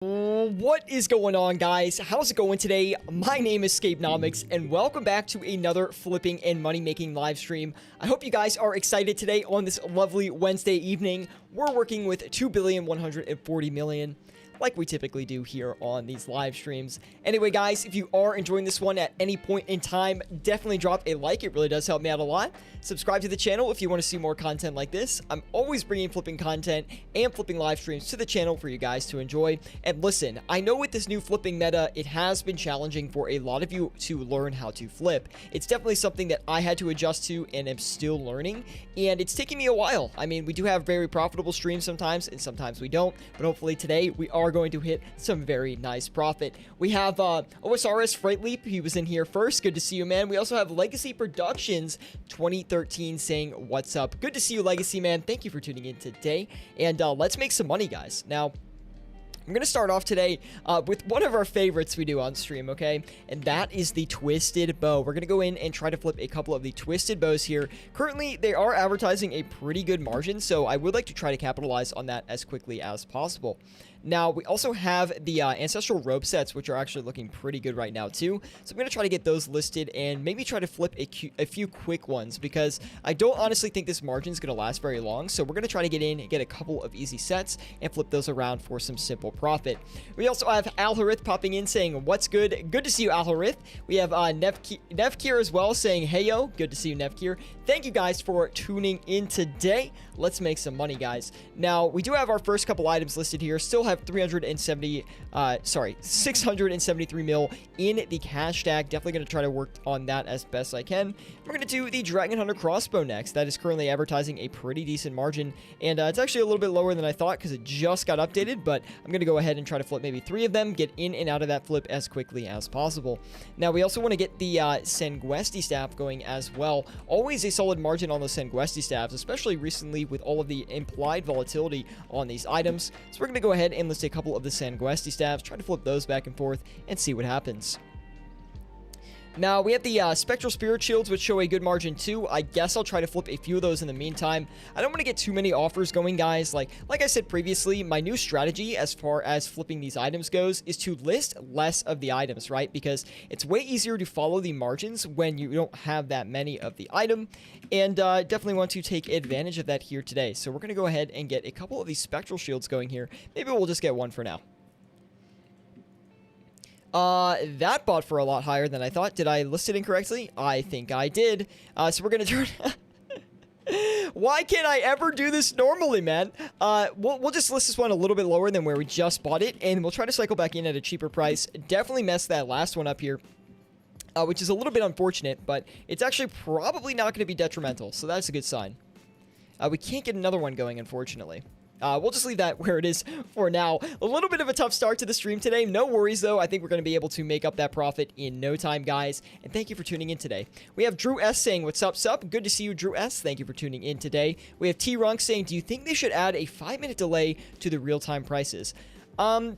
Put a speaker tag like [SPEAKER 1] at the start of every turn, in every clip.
[SPEAKER 1] What is going on, guys? How's it going today? My name is Scapenomics, and welcome back to another flipping and money-making live stream. I hope you guys are excited today on this lovely Wednesday evening. We're working with 2,140,000,000. Like we typically do here on these live streams. Anyway, guys, if you are enjoying this one at any point in time, definitely drop a like. It really does help me out a lot. Subscribe to the channel if you want to see more content like this. I'm always bringing flipping content and flipping live streams to the channel for you guys to enjoy. And listen, I know with this new flipping meta, it has been challenging for a lot of you to learn how to flip. It's definitely something that I had to adjust to and am still learning. And it's taking me a while. I mean, we do have very profitable streams sometimes, and sometimes we don't. But hopefully today, we are going to hit some very nice profit. We have OSRS Freight Leap. He was in here first. Good to see you, man. We also have Legacy Productions 2013 saying, what's up? Good to see you, Legacy, man. Thank you for tuning in today. And let's make some money, guys. Now, I'm going to start off today with one of our favorites we do on stream, okay? And that is the Twisted Bow. We're going to go in and try to flip a couple of the Twisted Bows here. Currently, they are advertising a pretty good margin, so I would like to try to capitalize on that as quickly as possible. Now, we also have the Ancestral Robe sets, which are actually looking pretty good right now, too. So I'm going to try to get those listed and maybe try to flip a few quick ones because I don't honestly think this margin is going to last very long. So we're going to try to get in and get a couple of easy sets and flip those around for some simple profit. We also have Alharith popping in saying, what's good? Good to see you, Alharith. We have Nevkir as well saying, hey, yo. Good to see you, Nevkir. Thank you guys for tuning in today. Let's make some money, guys. Now, we do have our first couple items listed here. Still have 673 mil in the cash stack. Definitely going to try to work on that as best I can. We're going to do the Dragon Hunter crossbow next. That is currently advertising a pretty decent margin, and it's actually a little bit lower than I thought because it just got updated, but I'm going to go ahead and try to flip maybe 3 of them, get in and out of that flip as quickly as possible. Now, we also want to get the Sanguesti staff going as well. Always a solid margin on the Sanguesti staffs, especially recently with all of the implied volatility on these items. So we're going to go ahead and list a couple of the Sanguesti staffs, try to flip those back and forth and see what happens. Now, we have the Spectral Spirit Shields, which show a good margin too. I guess I'll try to flip a few of those in the meantime. I don't want to get too many offers going, guys. Like I said previously, my new strategy as far as flipping these items goes is to list less of the items, right? Because it's way easier to follow the margins when you don't have that many of the item. And definitely want to take advantage of that here today. So we're going to go ahead and get a couple of these Spectral Shields going here. Maybe we'll just get one for now. That bought for a lot higher than I thought. Did I list it incorrectly? I think I did. So we're gonna turn... Why can't I ever do this normally, man? We'll just list this one a little bit lower than where we just bought it, and we'll try to cycle back in at a cheaper price. Definitely messed that last one up here, which is a little bit unfortunate, but it's actually probably not going to be detrimental, so that's a good sign. We can't get another one going, unfortunately. We'll just leave that where it is for now. A little bit of a tough start to the stream today. No worries, though. I think we're going to be able to make up that profit in no time, guys. And thank you for tuning in today. We have Drew S. saying, what's up, sup? Good to see you, Drew S. Thank you for tuning in today. We have T-Runk saying, do you think they should add a 5-minute delay to the real-time prices?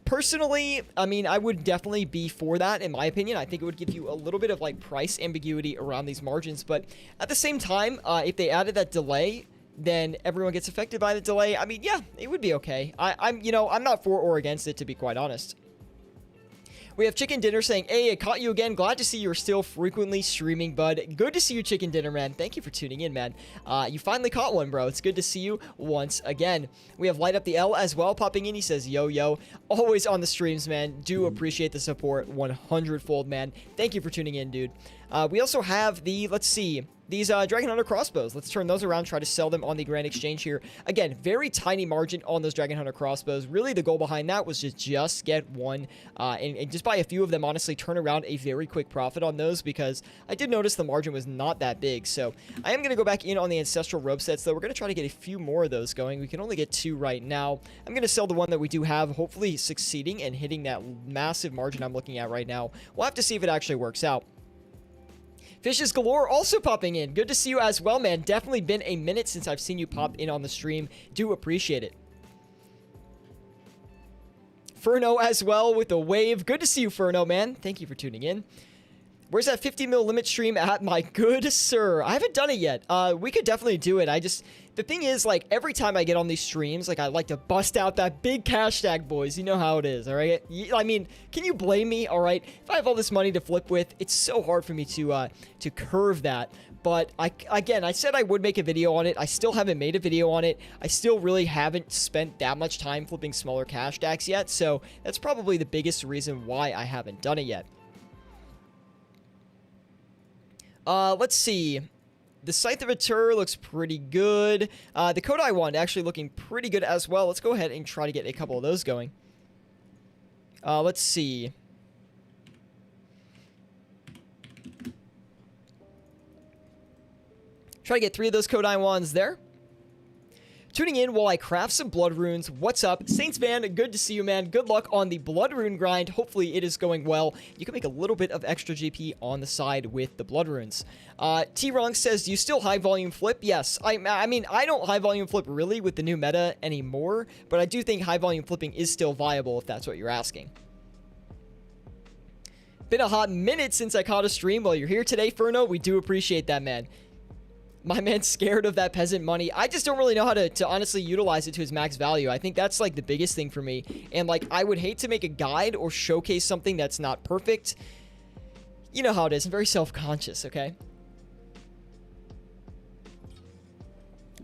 [SPEAKER 1] Personally, I mean, I would definitely be for that, in my opinion. I think it would give you a little bit of, like, price ambiguity around these margins. But at the same time, if they added that delay, then everyone gets affected by the delay. I mean, yeah, it would be okay. I'm not for or against it, to be quite honest. We have Chicken Dinner saying, hey, I caught you again. Glad to see you're still frequently streaming, bud. Good to see you, Chicken Dinner, man. Thank you for tuning in, man. You finally caught one, bro. It's good to see you once again. We have Light Up the L as well popping in. He says, yo, yo. Always on the streams, man. Do appreciate the support 100-fold, man. Thank you for tuning in, dude. We also have the, let's see, these Dragon Hunter crossbows. Let's turn those around, try to sell them on the Grand Exchange here. Again, very tiny margin on those Dragon Hunter crossbows. Really, the goal behind that was just get one and just buy a few of them, honestly, turn around a very quick profit on those because I did notice the margin was not that big. So I am going to go back in on the Ancestral Robe sets, though. We're going to try to get a few more of those going. We can only get 2 right now. I'm going to sell the one that we do have, hopefully succeeding and hitting that massive margin I'm looking at right now. We'll have to see if it actually works out. Fishes Galore also popping in. Good to see you as well, man. Definitely been a minute since I've seen you pop in on the stream. Do appreciate it. Furno as well with the wave. Good to see you, Furno, man. Thank you for tuning in. Where's that 50 mil limit stream at, my good sir? I haven't done it yet. We could definitely do it. The thing is, like, every time I get on these streams, like, I like to bust out that big cash stack, boys. You know how it is, all right? I mean, can you blame me, all right? If I have all this money to flip with, it's so hard for me to curve that. But, I said I would make a video on it. I still haven't made a video on it. I still really haven't spent that much time flipping smaller cash stacks yet. So, that's probably the biggest reason why I haven't done it yet. Let's see. The Scythe of Atur looks pretty good. The Kodai one actually looking pretty good as well. Let's go ahead and try to get a couple of those going. Let's see. Try to get 3 of those Kodai wands there. Tuning in while I craft some blood runes. What's up? Saints fan, good to see you, man. Good luck on the blood rune grind. Hopefully it is going well. You can make a little bit of extra GP on the side with the blood runes. T-Rong says, do you still high volume flip? Yes. I mean, I don't high volume flip really with the new meta anymore, but I do think high volume flipping is still viable if that's what you're asking. Been a hot minute since I caught a stream. Well, you're here today, Furno. We do appreciate that, man. My man's scared of that peasant money. I just don't really know how to honestly utilize it to its max value. I think that's like the biggest thing for me. And like, I would hate to make a guide or showcase something that's not perfect. You know how it is. I'm very self-conscious, okay?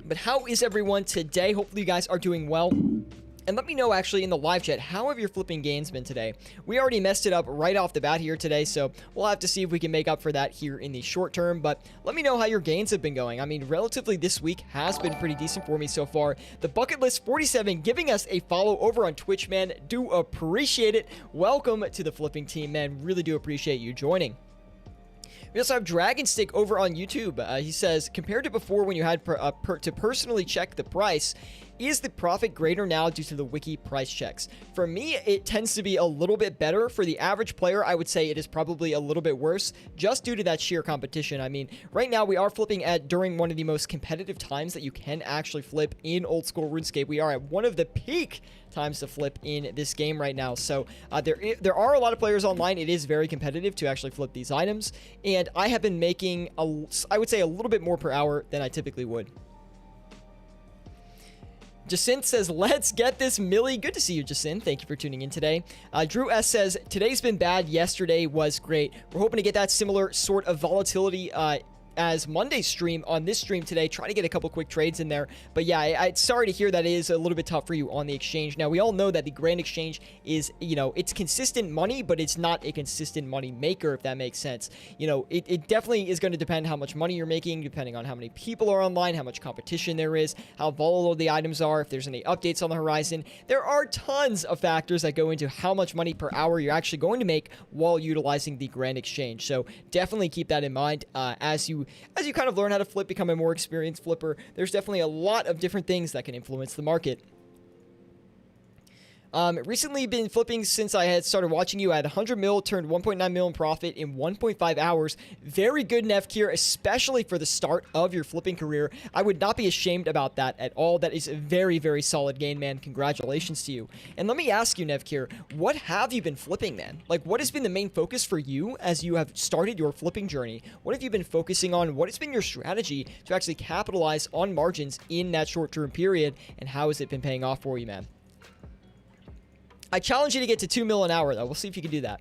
[SPEAKER 1] But how is everyone today? Hopefully you guys are doing well. And let me know, actually, in the live chat, how have your flipping gains been today? We already messed it up right off the bat here today, so we'll have to see if we can make up for that here in the short term. But let me know how your gains have been going. I mean, relatively this week has been pretty decent for me so far. The Bucket List 47 giving us a follow over on Twitch, man. Do appreciate it. Welcome to the flipping team, man. Really do appreciate you joining. We also have Dragon Stick over on YouTube. He says, compared to before when you had to personally check the price, is the profit greater now due to the wiki price checks? For me, it tends to be a little bit better. For the average player, I would say it is probably a little bit worse just due to that sheer competition. I mean, right now we are flipping during one of the most competitive times that you can actually flip in old school RuneScape. We are at one of the peak times to flip in this game right now. So there are a lot of players online. It is very competitive to actually flip these items. And I have been making, I would say, a little bit more per hour than I typically would. Jacinth says, let's get this Millie. Good to see you, Jacinth. Thank you for tuning in today. Drew S says, today's been bad. Yesterday was great. We're hoping to get that similar sort of volatility as Monday's stream on this stream today. Try to get a couple quick trades in there. But yeah, I'm sorry to hear that it is a little bit tough for you on the exchange. Now, we all know that the Grand Exchange is, you know, it's consistent money, but it's not a consistent money maker, if that makes sense. You know, it definitely is going to depend how much money you're making, depending on how many people are online, how much competition there is, how volatile the items are, if there's any updates on the horizon. There are tons of factors that go into how much money per hour you're actually going to make while utilizing the Grand Exchange. So definitely keep that in mind as you kind of learn how to flip, become a more experienced flipper. There's definitely a lot of different things that can influence the market. Recently been flipping since I had started watching you. I had 100 mil, turned 1.9 mil in profit in 1.5 hours. Very good, Nevkir, especially for the start of your flipping career. I would not be ashamed about that at all. That is a very, very solid gain, man. Congratulations to you. And let me ask you, Nevkir, what have you been flipping, man? Like, what has been the main focus for you as you have started your flipping journey? What have you been focusing on? What has been your strategy to actually capitalize on margins in that short-term period? And how has it been paying off for you, man? I challenge you to get to 2 mil an hour, though. We'll see if you can do that.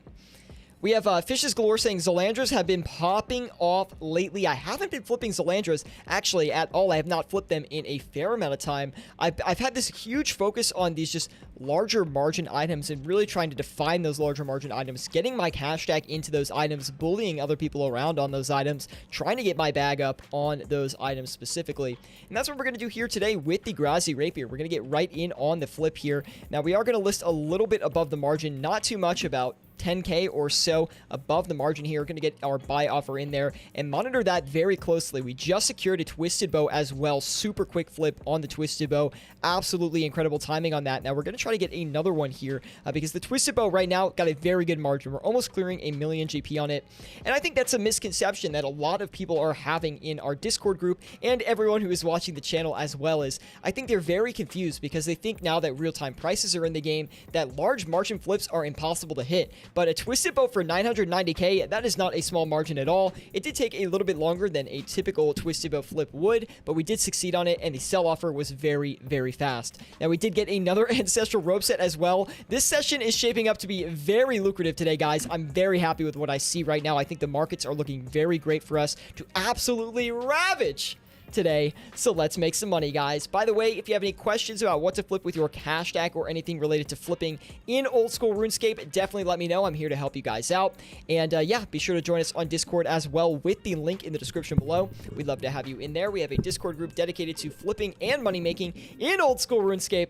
[SPEAKER 1] We have Fishes Galore saying Zalandras have been popping off lately. I haven't been flipping Zalandras, actually, at all. I have not flipped them in a fair amount of time. I've had this huge focus on these just larger margin items and really trying to define those larger margin items, getting my cash stack into those items, bullying other people around on those items, trying to get my bag up on those items specifically. And that's what we're going to do here today with the Grazi Rapier. We're going to get right in on the flip here. Now, we are going to list a little bit above the margin, not too much, about 10k or so above the margin here. We're going to get our buy offer in there and monitor that very closely. We just secured a Twisted Bow as well. Super quick flip on the Twisted Bow. Absolutely incredible timing on that. Now we're going to try to get another one here because the Twisted Bow right now got a very good margin. We're almost clearing a million GP on it. And I think that's a misconception that a lot of people are having in our Discord group and everyone who is watching the channel as well. Is I think they're very confused because they think now that real-time prices are in the game that large margin flips are impossible to hit. But a Twisted Bow for 990k, that is not a small margin at all. It did take a little bit longer than a typical Twisted Bow flip would, but we did succeed on it, and the sell offer was very, very fast. Now, we did get another Ancestral Rope set as well. This session is shaping up to be very lucrative today, guys. I'm very happy with what I see right now. I think the markets are looking very great for us to absolutely ravage today. So let's make some money, guys. By the way, if you have any questions about what to flip with your cash stack or anything related to flipping in old school RuneScape, definitely let me know. I'm here to help you guys out. And yeah, be sure to join us on Discord as well with the link in the description below. We'd love to have you in there. We have a Discord group dedicated to flipping and money making in old school RuneScape,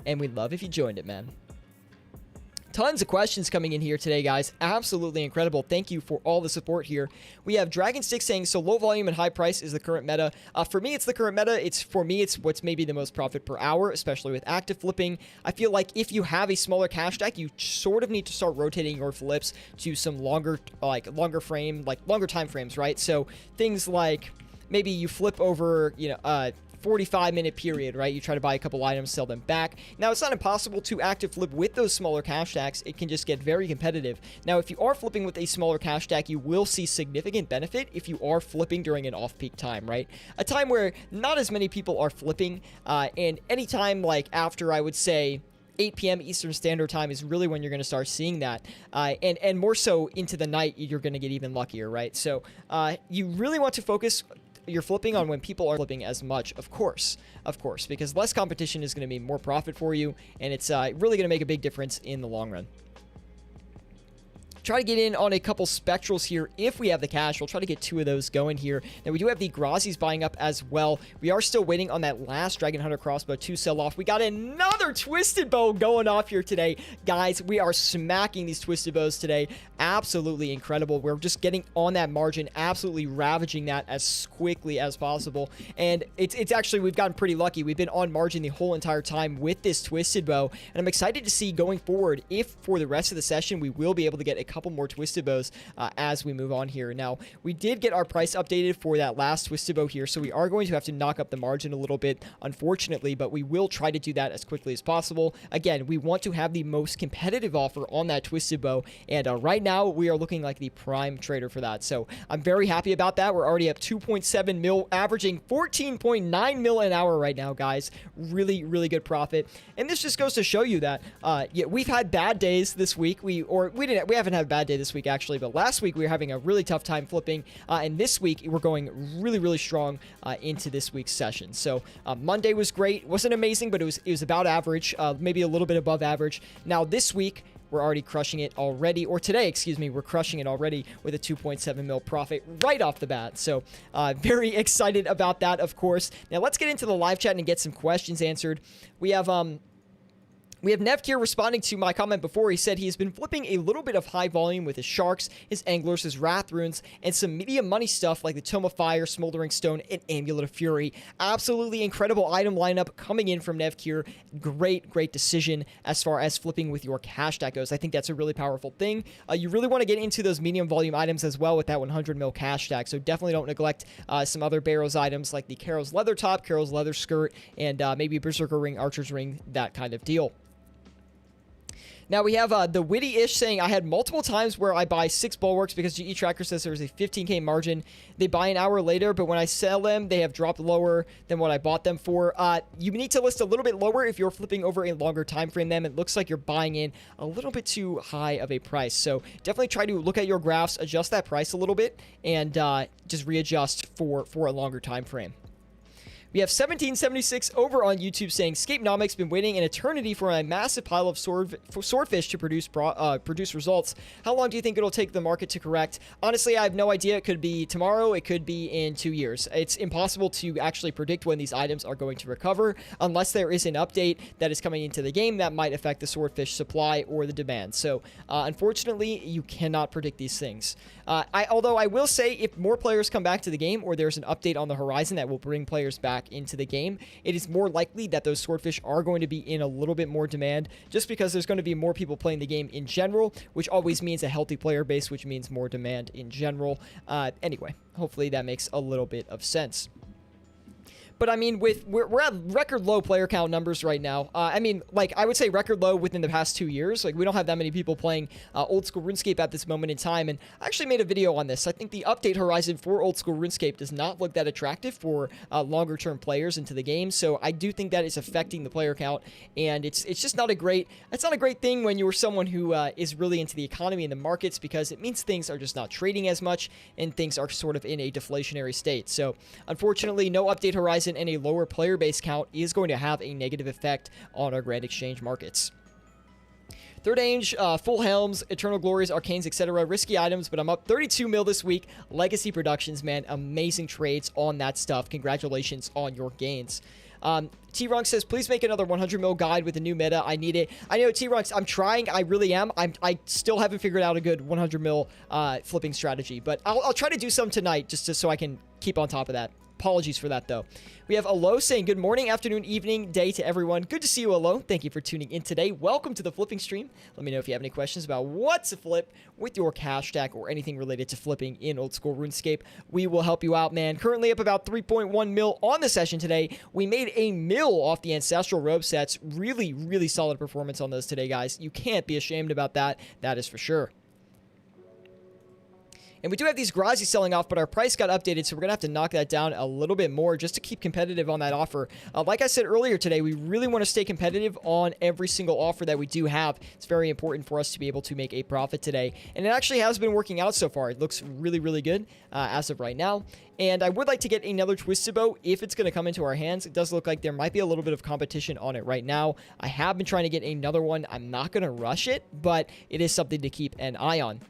[SPEAKER 1] and we'd love if you joined it, man. Tons of questions coming in here today, guys. Absolutely incredible. Thank you for all the support here. We have Dragon Stick saying, so low volume and high price is the current meta. For me, it's the current meta. For me, it's what's maybe the most profit per hour, especially with active flipping. I feel like if you have a smaller cash stack, you sort of need to start rotating your flips to some longer time frames, right? So things like maybe you flip over, 45-minute period, right? You try to buy a couple items, sell them back. Now, it's not impossible to active flip with those smaller cash stacks. It can just get very competitive. Now, if you are flipping with a smaller cash stack, you will see significant benefit if you are flipping during an off-peak time, right? A time where not as many people are flipping, and any time like after, I would say, 8 p.m. Eastern Standard Time is really when you're going to start seeing that. And more so into the night, you're going to get even luckier, right? So you really want to focus you're flipping on when people are flipping as much, of course, because less competition is going to mean more profit for you, and it's really going to make a big difference in the long run. Try to get in on a couple spectrals here if we have the cash. We'll try to get 2 of those going here. Now, we do have the Grazis buying up as well. We are still waiting on that last Dragon Hunter crossbow to sell off. We got another Twisted Bow going off here today. Guys, we are smacking these Twisted Bows today. Absolutely incredible. We're just getting on that margin, absolutely ravaging that as quickly as possible. And it's actually, we've gotten pretty lucky. We've been on margin the whole entire time with this Twisted Bow. And I'm excited to see going forward if for the rest of the session, we will be able to get a couple more Twisted Bows as we move on here. Now, we did get our price updated for that last Twisted Bow here, so we are going to have to knock up the margin a little bit, unfortunately, but we will try to do that as quickly as possible. Again, we want to have the most competitive offer on that Twisted Bow, and right now, we are looking like the prime trader for that, so I'm very happy about that. We're already up 2.7 mil, averaging 14.9 mil an hour right now, guys. Really, really good profit, and this just goes to show you that, yeah, we've had bad days this week. We haven't had a bad day this week, actually, but last week we were having a really tough time flipping, and this week we're going really, really strong into this week's session. So Monday was great. Wasn't amazing, but it was about average, maybe a little bit above average. Now this week we're already crushing it already, or today, excuse me, we're crushing it already with a 2.7 mil profit right off the bat. So very excited about that, of course. Now let's get into the live chat and get some questions answered. We have Nev here responding to my comment before. He said he's been flipping a little bit of high volume with his sharks, his anglers, his wrath runes, and some medium money stuff like the Tome of Fire, Smoldering Stone, and Amulet of Fury. Absolutely incredible item lineup coming in from Nev here. Great decision as far as flipping with your cash stack goes. I think that's a really powerful thing. You really want to get into those medium volume items as well with that 100 mil cash stack, so definitely don't neglect some other Barrows items like the Carol's Leather Top, Carol's Leather Skirt, and maybe Berserker Ring, Archer's Ring, that kind of deal. Now we have the Witty-ish saying, I had multiple times where I buy 6 bulwarks because GE Tracker says there's a 15k margin. They buy an hour later, but when I sell them, they have dropped lower than what I bought them for. You need to list a little bit lower if you're flipping over a longer time frame then. It looks like you're buying in a little bit too high of a price. So definitely try to look at your graphs, adjust that price a little bit, and just readjust for a longer time frame. We have 1776 over on YouTube saying, Scapenomics been waiting an eternity for a massive pile of swordfish to produce results. How long do you think it'll take the market to correct? Honestly, I have no idea. It could be tomorrow. It could be in 2 years. It's impossible to actually predict when these items are going to recover unless there is an update that is coming into the game that might affect the swordfish supply or the demand. So, unfortunately, you cannot predict these things. Although I will say if more players come back to the game or there's an update on the horizon that will bring players back, back into the game, it is more likely that those swordfish are going to be in a little bit more demand just because there's going to be more people playing the game in general, which always means a healthy player base, which means more demand in general. Anyway, hopefully that makes a little bit of sense. But I mean, we're at record low player count numbers right now. I mean, like, I would say record low within the past 2 years. Like, we don't have that many people playing old school RuneScape at this moment in time. And I actually made a video on this. I think the update horizon for old school RuneScape does not look that attractive for longer term players into the game. So I do think that is affecting the player count. And it's just not a great thing when you're someone who is really into the economy and the markets, because it means things are just not trading as much and things are sort of in a deflationary state. So unfortunately, no update horizon and a lower player base count is going to have a negative effect on our Grand Exchange markets. Third Age, Full Helms, Eternal Glories, Arcanes, etc. Risky items, but I'm up 32 mil this week. Legacy Productions, man, amazing trades on that stuff. Congratulations on your gains. T-Runk says, please make another 100 mil guide with the new meta. I need it. I know, T-Runks, I'm trying. I really am. I still haven't figured out a good 100 mil flipping strategy, but I'll try to do some tonight just so I can keep on top of that. Apologies for that, though. We have Alo saying, good morning, afternoon, evening, day to everyone. Good to see you, Alo. Thank you for tuning in today. Welcome to the flipping stream. Let me know if you have any questions about what to flip with your cash stack or anything related to flipping in old school RuneScape. We will help you out, man. Currently up about 3.1 mil on the session today. We made a mil off the Ancestral Robe sets. Really, really solid performance on those today, guys. You can't be ashamed about that. That is for sure. And we do have these Grazi selling off, but our price got updated, so we're going to have to knock that down a little bit more just to keep competitive on that offer. Like I said earlier today, we really want to stay competitive on every single offer that we do have. It's very important for us to be able to make a profit today. And it actually has been working out so far. It looks really, really good as of right now. And I would like to get another Twisted Bow if it's going to come into our hands. It does look like there might be a little bit of competition on it right now. I have been trying to get another one. I'm not going to rush it, but it is something to keep an eye on.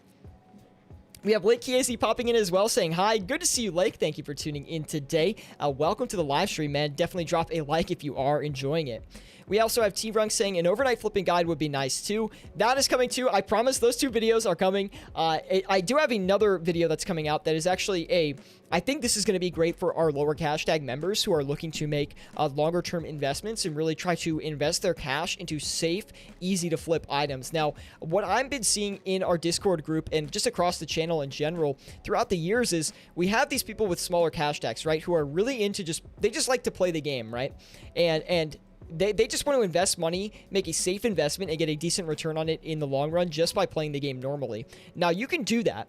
[SPEAKER 1] We have Lake Kiesi popping in as well, saying hi. Good to see you, Lake. Thank you for tuning in today. Welcome to the live stream, man. Definitely drop a like if you are enjoying it. We also have T-Runk saying an overnight flipping guide would be nice too. That is coming too. I promise those two videos are coming. I do have another video that's coming out that is actually I think this is going to be great for our lower cash tag members who are looking to make longer term investments and really try to invest their cash into safe, easy to flip items. Now, what I've been seeing in our Discord group and just across the channel in general throughout the years is we have these people with smaller cash tags, right? Who are really into they just like to play the game, right? And they just want to invest money, make a safe investment, and get a decent return on it in the long run just by playing the game normally. Now, you can do that.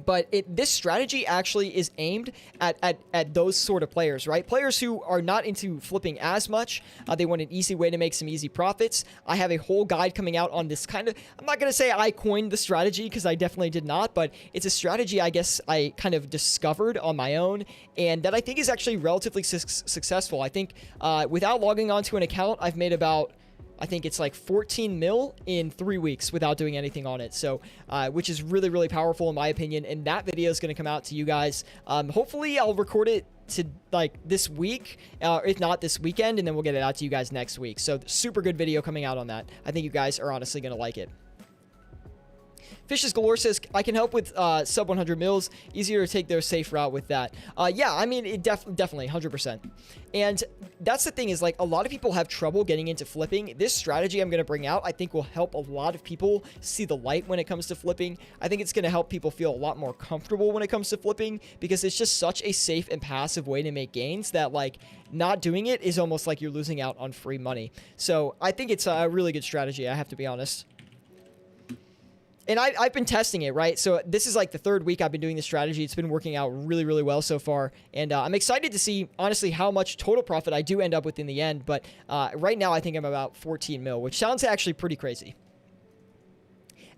[SPEAKER 1] But this strategy actually is aimed at those sort of players, right? Players who are not into flipping as much. They want an easy way to make some easy profits. I have a whole guide coming out on this kind of... I'm not going to say I coined the strategy because I definitely did not, but it's a strategy I guess I kind of discovered on my own and that I think is actually relatively successful. I think without logging onto an account, I've made about... I think it's like 14 mil in 3 weeks without doing anything on it. So, which is really, really powerful in my opinion. And that video is going to come out to you guys. Hopefully I'll record it to like this week, if not this weekend, and then we'll get it out to you guys next week. So super good video coming out on that. I think you guys are honestly going to like it. Fishes Galore says, I can help with sub 100 mils. Easier to take their safe route with that. Yeah, I mean, it definitely, 100%. And that's the thing is, like, a lot of people have trouble getting into flipping. This strategy I'm going to bring out, I think, will help a lot of people see the light when it comes to flipping. I think it's going to help people feel a lot more comfortable when it comes to flipping because it's just such a safe and passive way to make gains that, like, not doing it is almost like you're losing out on free money. So I think it's a really good strategy, I have to be honest. And I've been testing it, right? So this is like the third week I've been doing this strategy. It's been working out really, really well so far. And I'm excited to see, honestly, how much total profit I do end up with in the end. But right now, I think I'm about 14 mil, which sounds actually pretty crazy.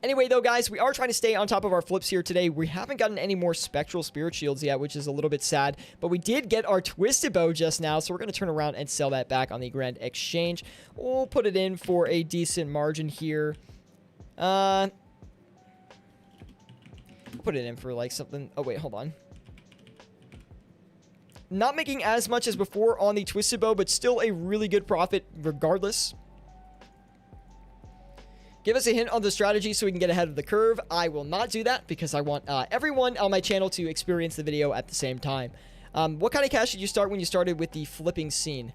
[SPEAKER 1] Anyway, though, guys, we are trying to stay on top of our flips here today. We haven't gotten any more Spectral Spirit Shields yet, which is a little bit sad. But we did get our Twisted Bow just now, so we're going to turn around and sell that back on the Grand Exchange. We'll put it in for a decent margin here. Put it in for like something. Oh wait, hold on. Not making as much as before on the Twisted Bow, but still a really good profit regardless. Give us a hint on the strategy so we can get ahead of the curve. I will not do that because I want everyone on my channel to experience the video at the same time. What kind of cash did you start when you started with the flipping scene?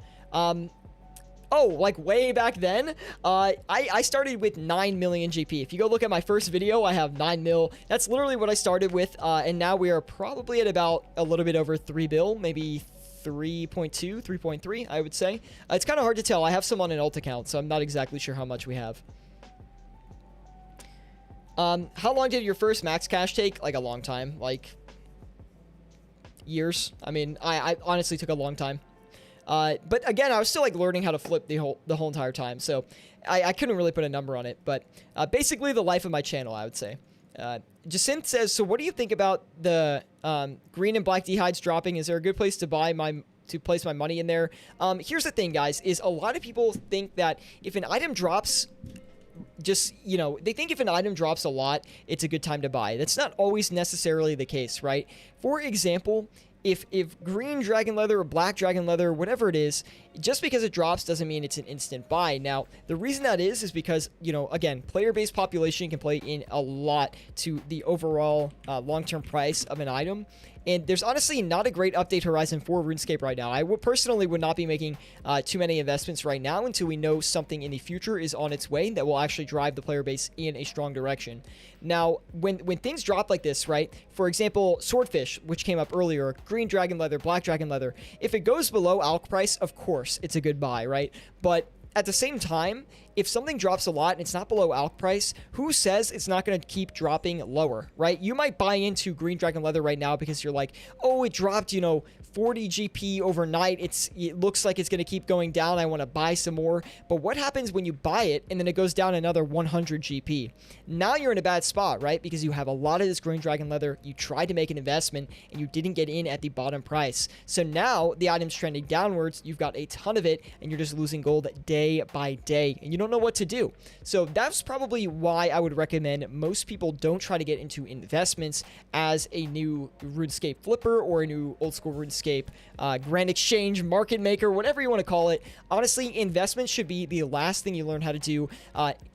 [SPEAKER 1] Oh, like way back then, I started with 9 million GP. If you go look at my first video, I have 9 mil. That's literally what I started with, and now we are probably at about a little bit over 3 bill, maybe 3.2, 3.3, I would say. It's kind of hard to tell. I have some on an alt account, so I'm not exactly sure how much we have. How long did your first max cash take? Like a long time, like years. I mean, I honestly took a long time. But again, I was still like learning how to flip the whole entire time, so I couldn't really put a number on it. But basically, the life of my channel, I would say. Jacinth says, so what do you think about the green and black dehydes dropping? Is there a good place to place my money in there? Here's the thing, guys, is a lot of people think that if an item drops, just, you know, they think if an item drops a lot, it's a good time to buy. That's not always necessarily the case, right? For example, if green dragon leather or black dragon leather, whatever it is, just because it drops doesn't mean it's an instant buy. Now, the reason that is because, you know, again, player-based population can play in a lot to the overall long-term price of an item. And there's honestly not a great update horizon for RuneScape right now. I personally would not be making too many investments right now until we know something in the future is on its way that will actually drive the player base in a strong direction. Now, when things drop like this, right? For example, Swordfish, which came up earlier, green dragon leather, black dragon leather. If it goes below alch price, of course, it's a good buy, right? But at the same time, if something drops a lot and it's not below alch price, who says it's not going to keep dropping lower, right? You might buy into green dragon leather right now because you're like, oh, it dropped, you know, 40 GP overnight. It looks like it's going to keep going down. I want to buy some more. But what happens when you buy it and then it goes down another 100 GP? Now you're in a bad spot, right? Because you have a lot of this green dragon leather. You tried to make an investment and you didn't get in at the bottom price. So now the item's trending downwards. You've got a ton of it and you're just losing gold day by day. And you don't know what to do. So that's probably why I would recommend most people don't try to get into investments as a new RuneScape flipper or a new old school RuneScape Grand Exchange market maker, whatever you want to call it. Honestly, investments should be the last thing you learn how to do.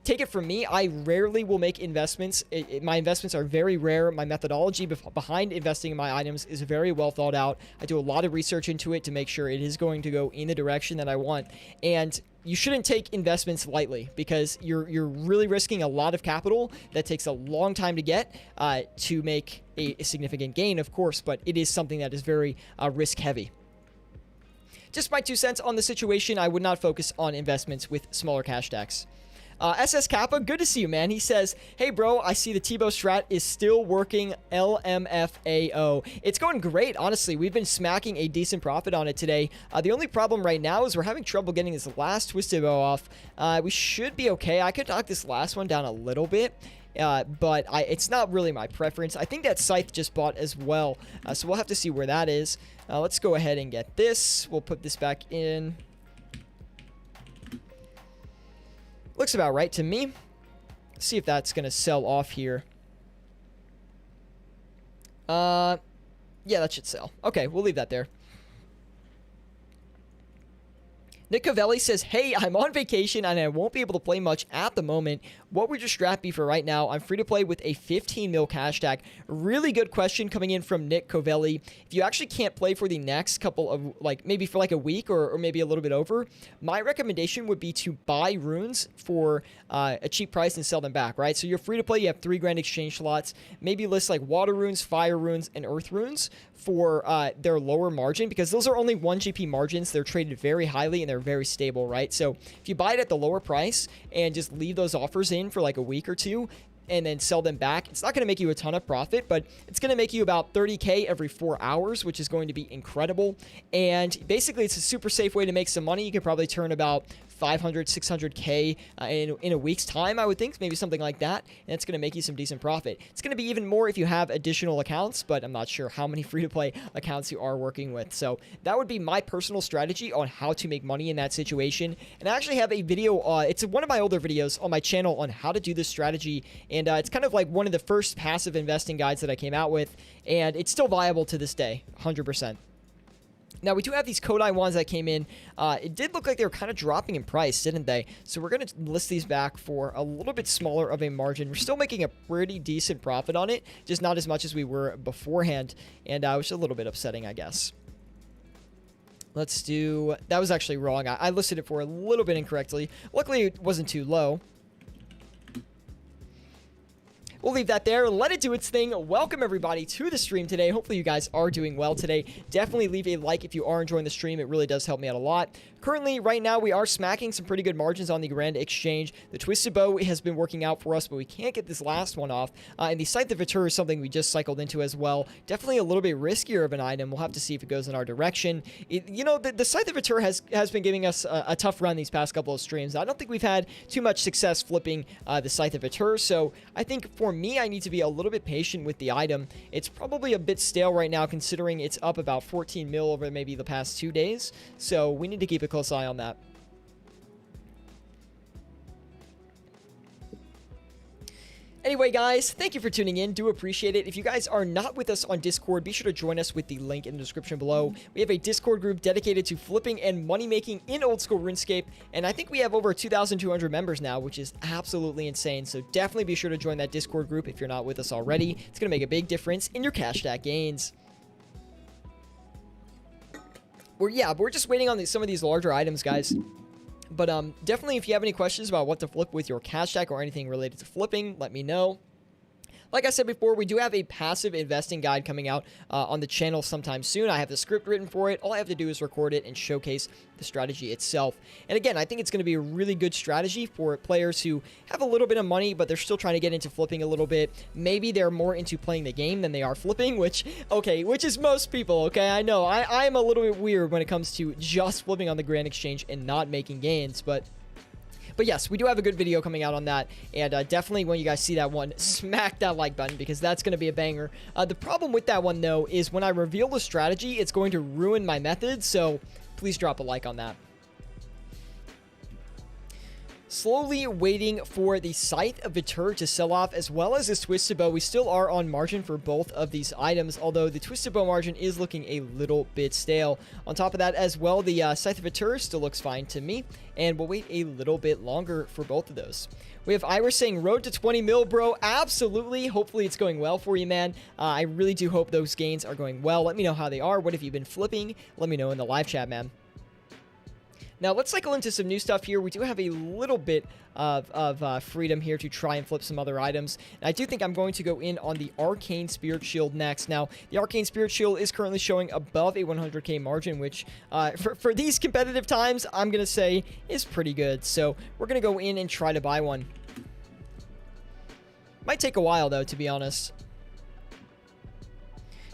[SPEAKER 1] Take it from me, I rarely will make investments. My investments are very rare. My methodology behind investing in my items is very well thought out. I do a lot of research into it to make sure it is going to go in the direction that I want. And you shouldn't take investments lightly because you're really risking a lot of capital that takes a long time to get to make a significant gain, of course, but it is something that is very risk heavy. Just my 2 cents on the situation. I would not focus on investments with smaller cash stacks. SS Kappa, good to see you, man. He says, hey, bro, I see the Tebow strat is still working. LMFAO. It's going great, honestly. We've been smacking a decent profit on it today. The only problem right now is we're having trouble getting this last Twisted Bow off. We should be okay. I could knock this last one down a little bit. But it's not really my preference. I think that Scythe just bought as well. So we'll have to see where that is. Let's go ahead and get this. We'll put this back in. Looks about right to me. Let's see if that's going to sell off here. Yeah, that should sell. Okay, we'll leave that there. Nick Cavelli says, hey, I'm on vacation and I won't be able to play much at the moment. What would your strat be for right now? I'm free to play with a 15 mil cash stack. Really good question coming in from Nick Cavelli. If you actually can't play for the next couple of, like, maybe for like a week or maybe a little bit over, my recommendation would be to buy runes for a cheap price and sell them back, right? So you're free to play. You have 3 grand exchange slots. Maybe list like water runes, fire runes, and earth runes for their lower margin because those are only 1 GP margins. They're traded very highly and they're very stable, right? So if you buy it at the lower price and just leave those offers in for like a week or two and then sell them back, it's not going to make you a ton of profit, but it's going to make you about 30K every 4 hours, which is going to be incredible. And basically, it's a super safe way to make some money. You can probably turn about 500, 600K in a week's time, I would think, maybe something like that. And it's going to make you some decent profit. It's going to be even more if you have additional accounts, but I'm not sure how many free-to-play accounts you are working with. So that would be my personal strategy on how to make money in that situation. And I actually have a video, it's one of my older videos on my channel on how to do this strategy. And it's kind of like one of the first passive investing guides that I came out with. And it's still viable to this day, 100%. Now, we do have these Kodai ones that came in. It did look like they were kind of dropping in price, didn't they? So we're going to list these back for a little bit smaller of a margin. We're still making a pretty decent profit on it, just not as much as we were beforehand, and which is a little bit upsetting, I guess. Let's do... That was actually wrong. I listed it for a little bit incorrectly. Luckily, it wasn't too low. We'll leave that there. Let it do its thing. Welcome, everybody, to the stream today. Hopefully, you guys are doing well today. Definitely leave a like if you are enjoying the stream. It really does help me out a lot. Currently, right now, we are smacking some pretty good margins on the Grand Exchange. The Twisted Bow has been working out for us, but we can't get this last one off. And the Scythe of Vitur is something we just cycled into as well. Definitely a little bit riskier of an item. We'll have to see if it goes in our direction. The Scythe of Vitur has been giving us a tough run these past couple of streams. I don't think we've had too much success flipping the Scythe of Vitur, so I think for me, I need to be a little bit patient with the item. It's probably a bit stale right now, considering it's up about 14 mil over maybe the past 2 days, so we need to keep a close eye on that. Anyway, guys, thank you for tuning in. Do appreciate it. If you guys are not with us on Discord, be sure to join us with the link in the description below. We have a Discord group dedicated to flipping and money making in old school RuneScape, and I think we have over 2,200 members now, which is absolutely insane. So definitely be sure to join that Discord group if you're not with us already. It's going to make a big difference in your cash stack gains. We're just waiting on some of these larger items, guys. But definitely, if you have any questions about what to flip with your cash stack or anything related to flipping, let me know. Like I said before, we do have a passive investing guide coming out on the channel sometime soon. I have the script written for it. All I have to do is record it and showcase the strategy itself. And again, I think it's going to be a really good strategy for players who have a little bit of money, but they're still trying to get into flipping a little bit. Maybe they're more into playing the game than they are flipping, which is most people, okay? I know, I'm a little bit weird when it comes to just flipping on the Grand Exchange and not making gains, but yes, we do have a good video coming out on that, and definitely when you guys see that one, smack that like button, because that's going to be a banger. The problem with that one, though, is when I reveal the strategy, it's going to ruin my method, so please drop a like on that. Slowly waiting for the Scythe of Vitur to sell off, as well as this Twisted Bow. We still are on margin for both of these items, although the Twisted Bow margin is looking a little bit stale. On top of that as well, the Scythe of Vitur still looks fine to me, and we'll wait a little bit longer for both of those. We have Iris saying, road to 20 mil, bro. Absolutely. Hopefully it's going well for you, man. I really do hope those gains are going well. Let me know how they are. What have you been flipping? Let me know in the live chat, man. Now, let's cycle into some new stuff here. We do have a little bit of freedom here to try and flip some other items. And I do think I'm going to go in on the Arcane Spirit Shield next. Now, the Arcane Spirit Shield is currently showing above a 100k margin, which for these competitive times, I'm going to say is pretty good. So we're going to go in and try to buy one. Might take a while, though, to be honest.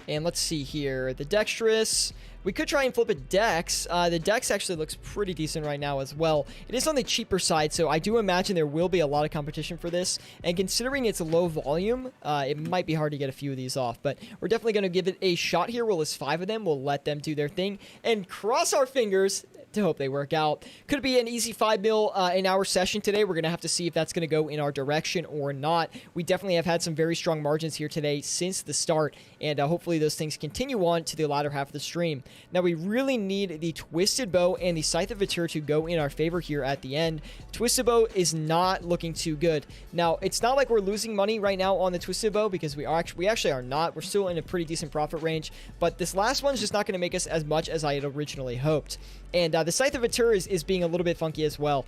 [SPEAKER 1] And let's see here. The Dexterous... We could try and flip a Dex. The Dex actually looks pretty decent right now as well. It is on the cheaper side, so I do imagine there will be a lot of competition for this. And considering it's low volume, it might be hard to get a few of these off. But we're definitely going to give it a shot here. We'll list 5 of them. We'll let them do their thing. And cross our fingers to hope they work out. Could be an easy 5 mil an hour session today. We're going to have to see if that's going to go in our direction or not. We definitely have had some very strong margins here today since the start, and hopefully those things continue on to the latter half of the stream. Now, we really need the Twisted Bow and the Scythe of Vitur to go in our favor here at the end. Twisted Bow is not looking too good. Now, it's not like we're losing money right now on the Twisted Bow, because we actually are not. We're still in a pretty decent profit range, but this last one's just not going to make us as much as I had originally hoped. And the Scythe of Vitur is being a little bit funky as well.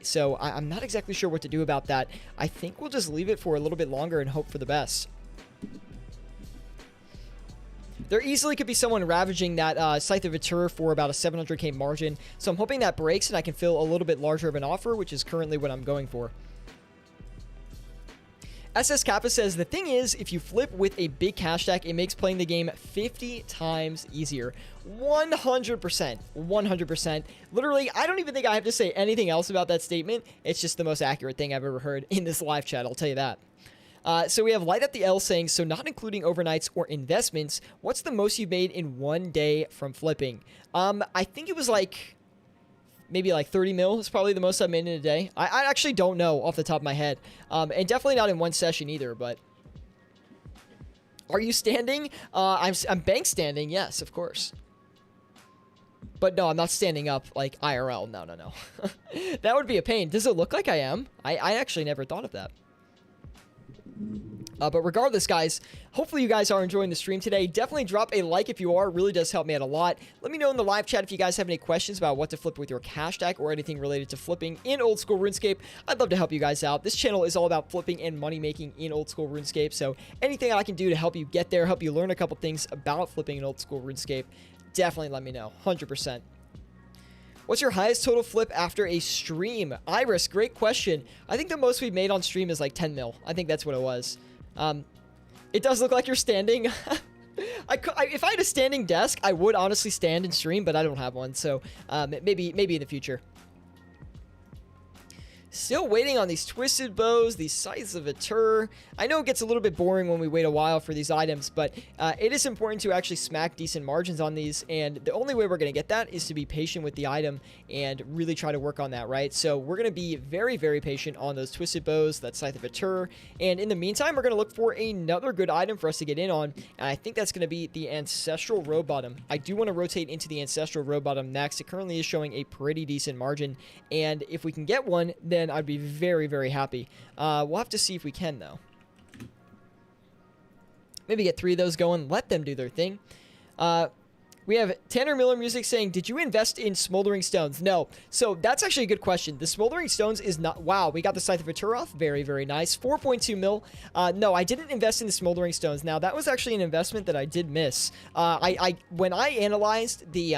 [SPEAKER 1] So I'm not exactly sure what to do about that. I think we'll just leave it for a little bit longer and hope for the best. There easily could be someone ravaging that Scythe of Vitur for about a 700k margin. So I'm hoping that breaks and I can fill a little bit larger of an offer, which is currently what I'm going for. SS Kappa says, the thing is, if you flip with a big cash stack, it makes playing the game 50 times easier. 100%. 100%. Literally, I don't even think I have to say anything else about that statement. It's just the most accurate thing I've ever heard in this live chat, I'll tell you that. So we have Light Up the L saying, so not including overnights or investments, what's the most you've made in one day from flipping? I think it was like... maybe like 30 mil is probably the most I've made in a day. I actually don't know off the top of my head. And definitely not in one session either, but... Are you standing? I'm bank standing, yes, of course. But no, I'm not standing up like IRL. No, no, no. That would be a pain. Does it look like I am? I actually never thought of that. But regardless, guys, hopefully you guys are enjoying the stream today. Definitely drop a like if you are. It really does help me out a lot. Let me know in the live chat if you guys have any questions about what to flip with your cash stack or anything related to flipping in old school RuneScape. I'd love to help you guys out. This channel is all about flipping and money making in old school RuneScape. So anything I can do to help you get there, help you learn a couple things about flipping in old school RuneScape, definitely let me know. 100%. What's your highest total flip after a stream? Iris, great question. I think the most we've made on stream is like 10 mil. I think that's what it was. It does look like you're standing. If I had a standing desk, I would honestly stand and stream, but I don't have one. So maybe in the future. Still waiting on these twisted bows, these scythes of Atur. I know it gets a little bit boring when we wait a while for these items, but it is important to actually smack decent margins on these, and the only way we're going to get that is to be patient with the item and really try to work on that, right? So we're going to be very, very patient on those twisted bows, that scythe of Atur, and in the meantime, we're going to look for another good item for us to get in on, and I think that's going to be the Ancestral Robe Bottom. I do want to rotate into the Ancestral Robe Bottom next. It currently is showing a pretty decent margin, and if we can get one, then I'd be very, very happy. We'll have to see if we can, though. Maybe get 3 of those going. Let them do their thing. We have Tanner Miller Music saying, did you invest in Smoldering Stones? No. So that's actually a good question. The Smoldering Stones is not... Wow, we got the Scythe of Atur off. Very, very nice. 4.2 mil. No, I didn't invest in the Smoldering Stones. Now, that was actually an investment that I did miss. When I analyzed the...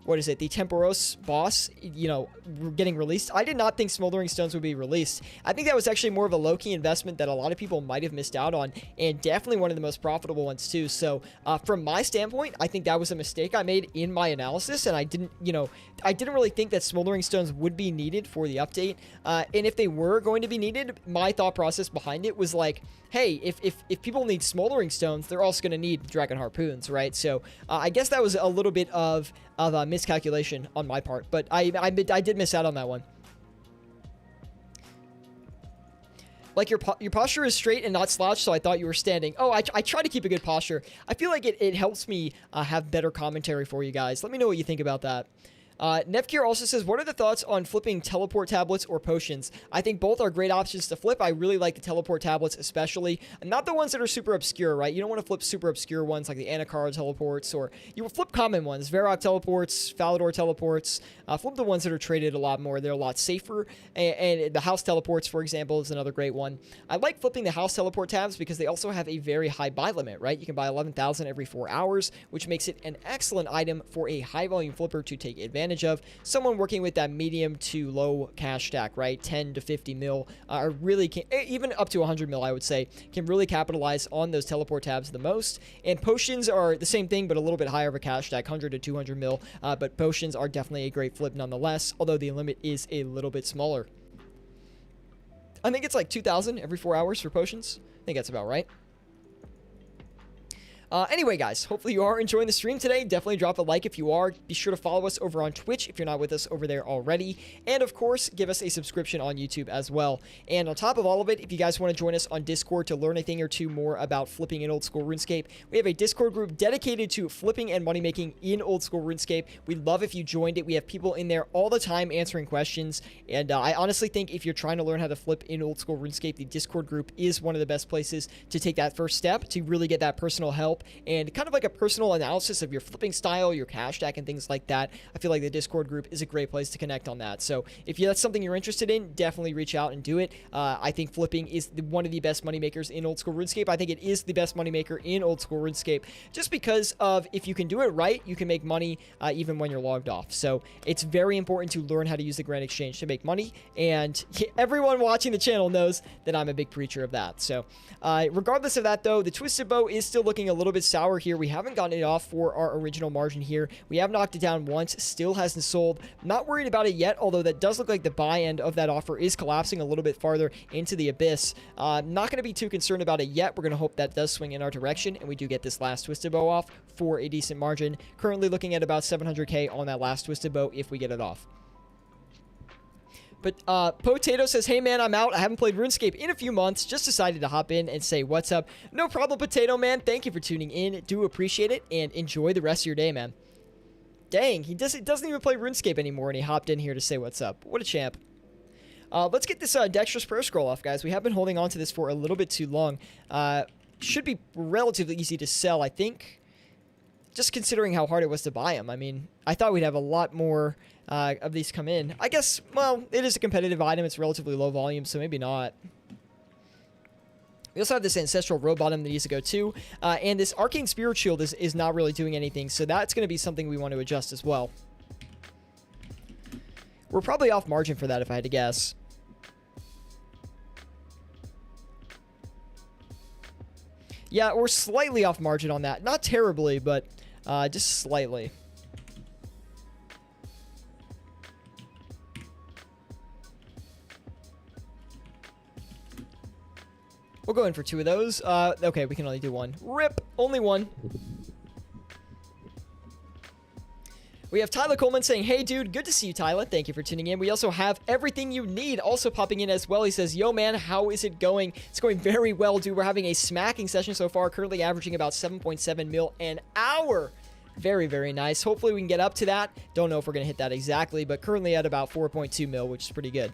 [SPEAKER 1] what is it, the Temporos boss, you know, getting released, I did not think Smoldering Stones would be released. I think that was actually more of a low-key investment that a lot of people might have missed out on, and definitely one of the most profitable ones too. So from my standpoint, I think that was a mistake I made in my analysis, and I didn't really think that Smoldering Stones would be needed for the update. And if they were going to be needed, my thought process behind it was like, hey, if people need Smoldering Stones, they're also going to need Dragon Harpoons, right? So I guess that was a little bit of a miscalculation on my part, but I did miss out on that one. Like your posture is straight and not slouched, so I thought you were standing. Oh, I try to keep a good posture. I feel like it helps me have better commentary for you guys. Let me know what you think about that. Nevkir also says, what are the thoughts on flipping teleport tablets or potions? I think both are great options to flip. I really like the teleport tablets especially. Not the ones that are super obscure, right? You don't want to flip super obscure ones like the Anakara teleports, or you will flip common ones. Varrock teleports, Falador teleports. Flip the ones that are traded a lot more. They're a lot safer. And the house teleports, for example, is another great one. I like flipping the house teleport tabs because they also have a very high buy limit, right? You can buy 11,000 every 4 hours, which makes it an excellent item for a high volume flipper to take advantage of. Someone working with that medium to low cash stack, right? 10 to 50 mil, or really can, even up to 100 mil, I would say, can really capitalize on those teleport tabs the most. And potions are the same thing, but a little bit higher of a cash stack, 100 to 200 mil. But potions are definitely a great flip nonetheless, although the limit is a little bit smaller. I think it's like 2,000 every 4 hours for potions. I think that's about right. Anyway, guys, hopefully you are enjoying the stream today. Definitely drop a like if you are. Be sure to follow us over on Twitch if you're not with us over there already. And, of course, give us a subscription on YouTube as well. And on top of all of it, if you guys want to join us on Discord to learn a thing or two more about flipping in old school RuneScape, we have a Discord group dedicated to flipping and money making in old school RuneScape. We'd love if you joined it. We have people in there all the time answering questions. And I honestly think if you're trying to learn how to flip in old school RuneScape, the Discord group is one of the best places to take that first step to really get that personal help and kind of like a personal analysis of your flipping style, your cash stack, and things like that. I feel like the Discord group is a great place to connect on that. So if that's something you're interested in, definitely reach out and do it. I think flipping is one of the best money makers in old school RuneScape. I think it is the best money maker in old school RuneScape just because of if you can do it right, you can make money even when you're logged off. So it's very important to learn how to use the Grand Exchange to make money, and everyone watching the channel knows that I'm a big preacher of that. So regardless of that, though, the Twisted Bow is still looking a little bit sour here. We haven't gotten it off for our original margin here. We have knocked it down once, still hasn't sold. Not worried about it yet, although that does look like the buy end of that offer is collapsing a little bit farther into the abyss. Not going to be too concerned about it yet. We're going to hope that does swing in our direction and we do get this last Twisted Bow off for a decent margin. Currently looking at about 700k on that last Twisted Bow if we get it off. But Potato says, hey man, I'm out. I haven't played RuneScape in a few months. Just decided to hop in and say what's up. No problem, Potato man. Thank you for tuning in. Do appreciate it and enjoy the rest of your day, man. Dang, he doesn't even play RuneScape anymore and he hopped in here to say what's up. What a champ. Let's get this Dexterous Pro Scroll off, guys. We have been holding on to this for a little bit too long. Should be relatively easy to sell, I think. Just considering how hard it was to buy them. I mean, I thought we'd have a lot more of these come in. I guess, well, it is a competitive item. It's relatively low volume, so maybe not. We also have this Ancestral Robe Bottom that needs to go too. And this Arcane Spirit Shield is not really doing anything, so that's going to be something we want to adjust as well. We're probably off margin for that if I had to guess. Yeah, we're slightly off margin on that. Not terribly, but just slightly. We'll go in for 2 of those. Okay, we can only do 1. RIP! Only 1. We have Tyler Coleman saying, hey, dude, good to see you, Tyler. Thank you for tuning in. We also have Everything You Need also popping in as well. He says, yo, man, how is it going? It's going very well, dude. We're having a smacking session so far, currently averaging about 7.7 mil an hour. Very, very nice. Hopefully we can get up to that. Don't know if we're going to hit that exactly, but currently at about 4.2 mil, which is pretty good.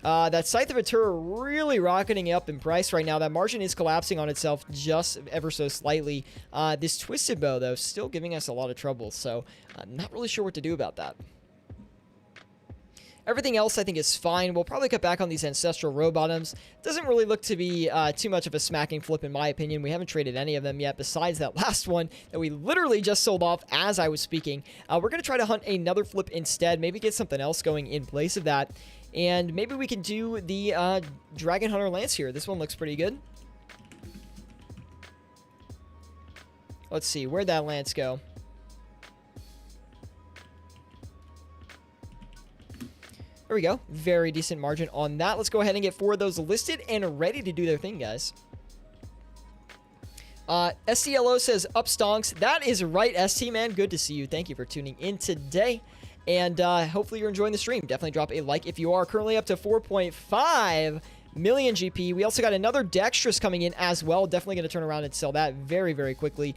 [SPEAKER 1] That Scythe of Atura really rocketing up in price right now. That margin is collapsing on itself just ever so slightly. This Twisted Bow, though, still giving us a lot of trouble, so I'm not really sure what to do about that. Everything else I think is fine. We'll probably cut back on these Ancestral Row Bottoms. Doesn't really look to be too much of a smacking flip in my opinion. We haven't traded any of them yet besides that last one that we literally just sold off as I was speaking. We're going to try to hunt another flip instead. Maybe get something else going in place of that. And maybe we can do the Dragon Hunter Lance here. This one looks pretty good. Let's see. Where'd that Lance go? There we go. Very decent margin on that. Let's go ahead and get 4 of those listed and ready to do their thing, guys. SCLO says, up stonks. That is right, ST, man. Good to see you. Thank you for tuning in today. And hopefully you're enjoying the stream. Definitely drop a like if you are. Currently up to 4.5 million GP. We also got another Dexterous coming in as well. Definitely going to turn around and sell that very, very quickly.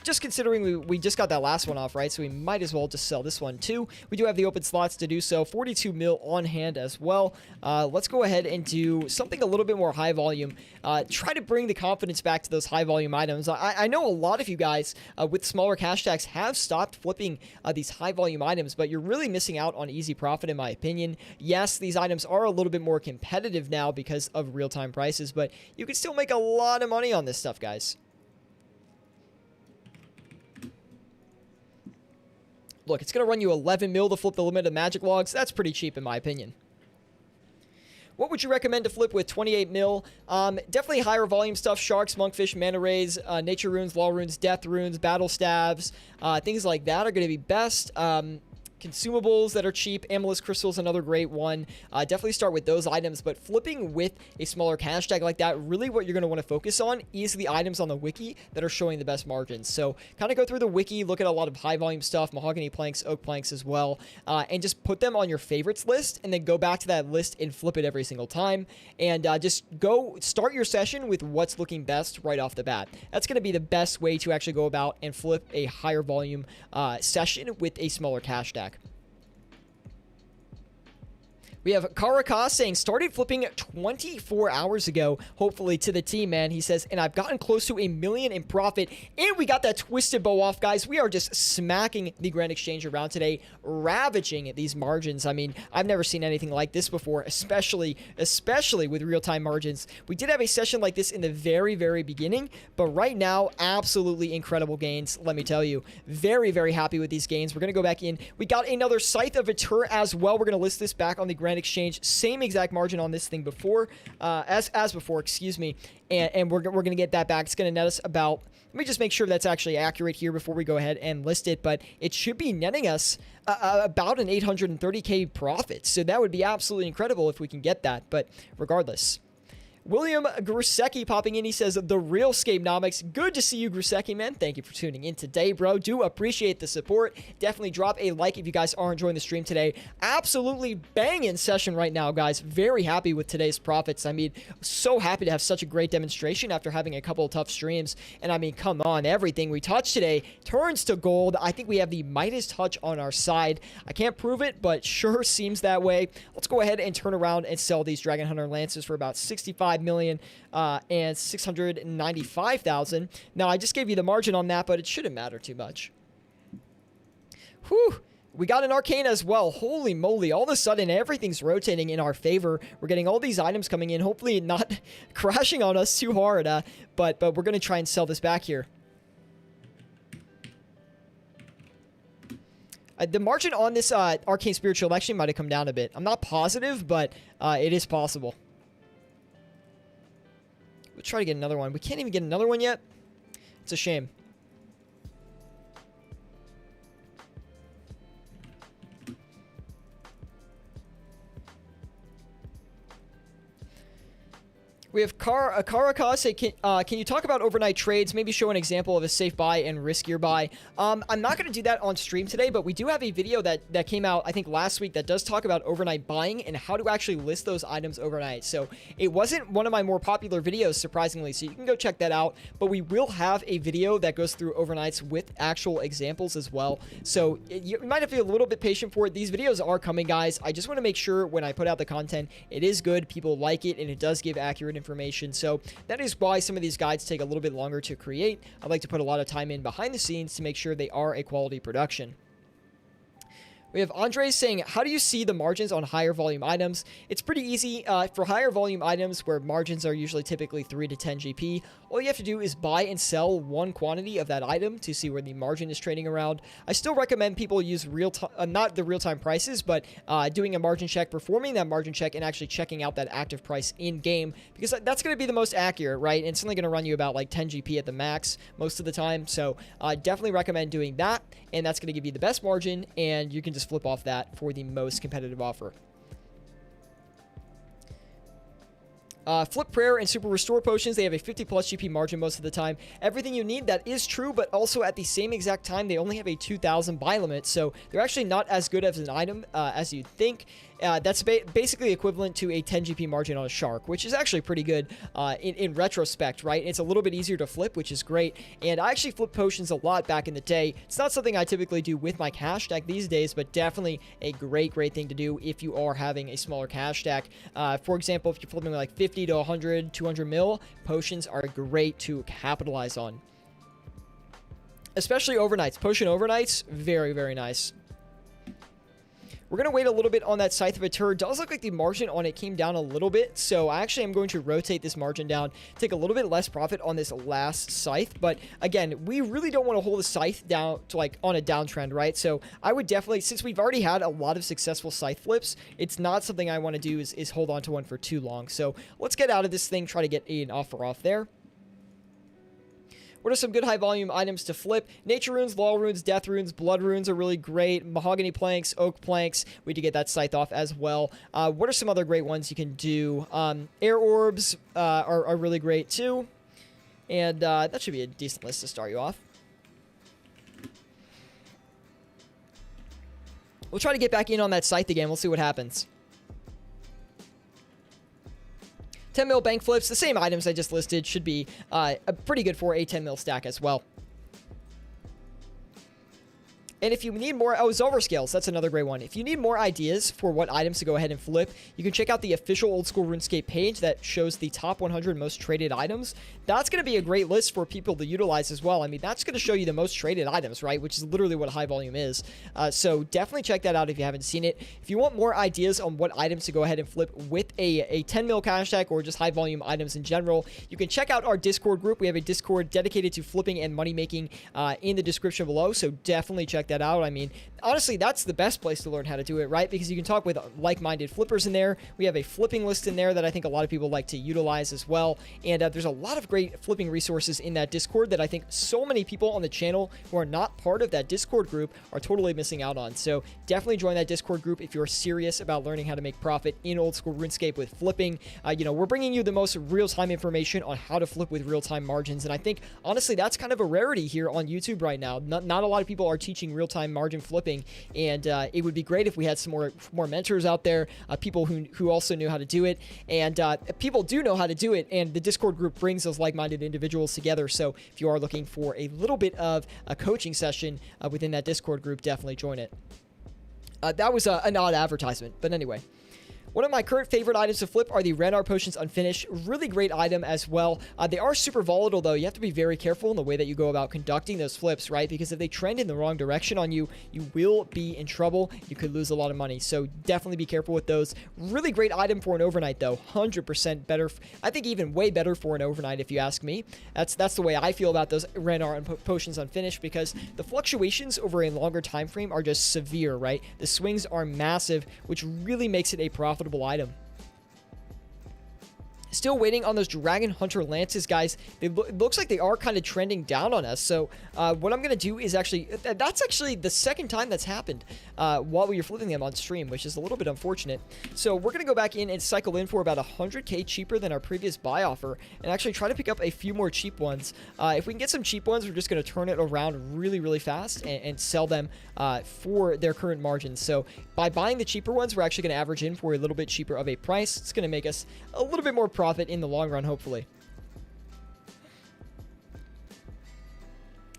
[SPEAKER 1] Just considering we just got that last one off, right? So we might as well just sell this one too. We do have the open slots to do so. 42 mil on hand as well. Let's go ahead and do something a little bit more high volume. Try to bring the confidence back to those high volume items. I know a lot of you guys with smaller cash tags have stopped flipping these high volume items, but you're really missing out on easy profit in my opinion. Yes, these items are a little bit more competitive now because of real-time prices, but you can still make a lot of money on this stuff, guys. Look, it's going to run you 11 mil to flip the limit of magic logs. That's pretty cheap in my opinion. What would you recommend to flip with 28 mil? Definitely higher volume stuff. Sharks, Monkfish, Mana Rays, Nature Runes, Law Runes, Death Runes, Battle Stabs. Things like that are going to be best. Consumables that are cheap. Amethyst Crystal is another great one. Definitely start with those items, but flipping with a smaller cash tag like that, really what you're going to want to focus on is the items on the wiki that are showing the best margins. So kind of go through the wiki, look at a lot of high volume stuff, mahogany planks, oak planks as well, and just put them on your favorites list and then go back to that list and flip it every single time. And just go start your session with what's looking best right off the bat. That's going to be the best way to actually go about and flip a higher volume session with a smaller cash tag. We have Karaka saying, started flipping 24 hours ago, hopefully to the team, man. He says, and I've gotten close to $1 million in profit, and we got that Twisted Bow off, guys. We are just smacking the Grand Exchange around today, ravaging these margins. I mean, I've never seen anything like this before, especially with real-time margins. We did have a session like this in the very, very beginning, but right now, absolutely incredible gains, let me tell you. Very, very happy with these gains. We're going to go back in. We got another Scythe of Atura as well. We're going to list this back on the Grand Exchange, same exact margin on this thing before, as before, excuse me, and we're gonna get that back. It's gonna net us about, let me just make sure that's actually accurate here before we go ahead and list it, but it should be netting us about an 830k profit, so that would be absolutely incredible if we can get that. But regardless, William Grusecki popping in. He says, the real Scapenomics. Good to see you, Grusecki, man. Thank you for tuning in today, bro. Do appreciate the support. Definitely drop a like if you guys are enjoying the stream today. Absolutely banging session right now, guys. Very happy with today's profits. I mean, so happy to have such a great demonstration after having a couple of tough streams. And I mean, come on, everything we touch today turns to gold. I think we have the Midas touch on our side. I can't prove it, but sure seems that way. Let's go ahead and turn around and sell these Dragon Hunter Lances for about 65 million and 695,000. Now, I just gave you the margin on that, but it shouldn't matter too much. Whew. We got an Arcane as well. Holy moly. All of a sudden, everything's rotating in our favor. We're getting all these items coming in. Hopefully not crashing on us too hard. But we're going to try and sell this back here. The margin on this Arcane Spiritual actually might have come down a bit. I'm not positive, but it is possible. We'll try to get another one. We can't even get another one yet. It's a shame. We have Karaka say, can you talk about overnight trades? Maybe show an example of a safe buy and riskier buy. I'm not going to do that on stream today, but we do have a video that came out, I think, last week that does talk about overnight buying and how to actually list those items overnight. So it wasn't one of my more popular videos, surprisingly, so you can go check that out. But we will have a video that goes through overnights with actual examples as well. So you might have to be a little bit patient for it. These videos are coming, guys. I just want to make sure when I put out the content, it is good, people like it, and it does give accurate information. So that is why some of these guides take a little bit longer to create. I like to put a lot of time in behind the scenes to make sure they are a quality production. We have Andre saying, how do you see the margins on higher volume items? It's pretty easy. For higher volume items where margins are usually typically 3 to 10 GP, all you have to do is buy and sell one quantity of that item to see where the margin is trading around. I still recommend people use not the real-time prices, but doing a margin check, performing that margin check, and actually checking out that active price in-game, because that's going to be the most accurate, right? And it's only going to run you about like 10 GP at the max most of the time. So definitely recommend doing that, and that's going to give you the best margin, and you can just flip off that for the most competitive offer. Flip Prayer and Super Restore Potions, they have a 50 plus GP margin most of the time. Everything you need, that is true, but also at the same exact time, they only have a 2,000 buy limit, so they're actually not as good as an item as you'd think. That's basically equivalent to a 10 GP margin on a Shark, which is actually pretty good in retrospect, right? It's a little bit easier to flip, which is great. And I actually flipped potions a lot back in the day. It's not something I typically do with my cash stack these days, but definitely a great thing to do if you are having a smaller cash stack. For example, if you're flipping like 50 to 100, 200 mil, potions are great to capitalize on. Especially overnights. Potion overnights, very nice. We're going to wait a little bit on that Scythe of Atur. It does look like the margin on it came down a little bit, so I actually am going to rotate this margin down, take a little bit less profit on this last Scythe, but again, we really don't want to hold the Scythe down to like on a downtrend, right? So I would definitely, since we've already had a lot of successful Scythe flips, it's not something I want to do is hold on to one for too long. So let's get out of this thing, try to get an offer off there. What are some good high volume items to flip? Nature runes, law runes, death runes, blood runes are really great. Mahogany planks, oak planks. We did get that scythe off as well. What are some other great ones you can do? Air orbs are really great too. And that should be a decent list to start you off. We'll try to get back in on that scythe again. We'll see what happens. 10 mil bank flips, the same items I just listed, should be pretty good for a 10 mil stack as well. And if you need more, Zolver Scales, that's another great one. If you need more ideas for what items to go ahead and flip, you can check out the official Old School RuneScape page that shows the top 100 most traded items. That's going to be a great list for people to utilize as well. I mean, that's going to show you the most traded items, right? Which is literally what high volume is. So definitely check that out if you haven't seen it. If you want more ideas on what items to go ahead and flip with a 10 mil cash stack or just high volume items in general, you can check out our Discord group. We have a Discord dedicated to flipping and money making in the description below. So definitely check that out. I mean, honestly, that's the best place to learn how to do it, right? Because you can talk with like-minded flippers in there. We have a flipping list in there that I think a lot of people like to utilize as well. And there's a lot of great flipping resources in that Discord that I think so many people on the channel who are not part of that Discord group are totally missing out on. So definitely join that Discord group if you're serious about learning how to make profit in old school RuneScape with flipping. We're bringing you the most real-time information on how to flip with real-time margins. And I think, honestly, that's kind of a rarity here on YouTube right now. Not a lot of people are teaching real-time margin flipping, and it would be great if we had some more mentors out there, people who also knew how to do it. And people do know how to do it, and the Discord group brings those like-minded individuals together. So if you are looking for a little bit of a coaching session within that Discord group, definitely join it. That was an odd advertisement, but anyway. One of my current favorite items to flip are the Renar Potions Unfinished. Really great item as well. They are super volatile, though. You have to be very careful in the way that you go about conducting those flips, right? Because if they trend in the wrong direction on you, you will be in trouble. You could lose a lot of money. So definitely be careful with those. Really great item for an overnight, though. 100% better. I think even way better for an overnight, if you ask me. That's the way I feel about those Renar and Potions Unfinished, because the fluctuations over a longer time frame are just severe, right? The swings are massive, which really makes it a profitable item. Still waiting on those Dragon Hunter Lances, guys. It looks like they are kind of trending down on us. So what I'm going to do is that's actually the second time that's happened while we were flipping them on stream, which is a little bit unfortunate. So we're going to go back in and cycle in for about 100k cheaper than our previous buy offer and actually try to pick up a few more cheap ones. If we can get some cheap ones, we're just going to turn it around really, really fast and sell them for their current margins. So by buying the cheaper ones, we're actually going to average in for a little bit cheaper of a price. It's going to make us a little bit more profit in the long run, hopefully.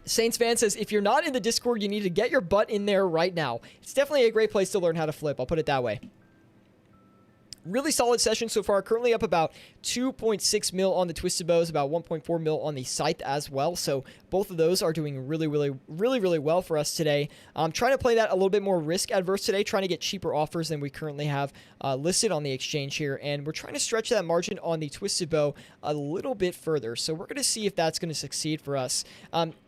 [SPEAKER 1] Saints fan says, if you're not in the Discord, you need to get your butt in there right now. It's definitely a great place to learn how to flip. I'll put it that way. Really solid session so far. Currently up about 2.6 mil on the Twisted Bows, about 1.4 mil on the Scythe as well. So both of those are doing really well for us today. I'm trying to play that a little bit more risk adverse today, trying to get cheaper offers than we currently have listed on the exchange here. And we're trying to stretch that margin on the Twisted Bow a little bit further. So we're going to see if that's going to succeed for us.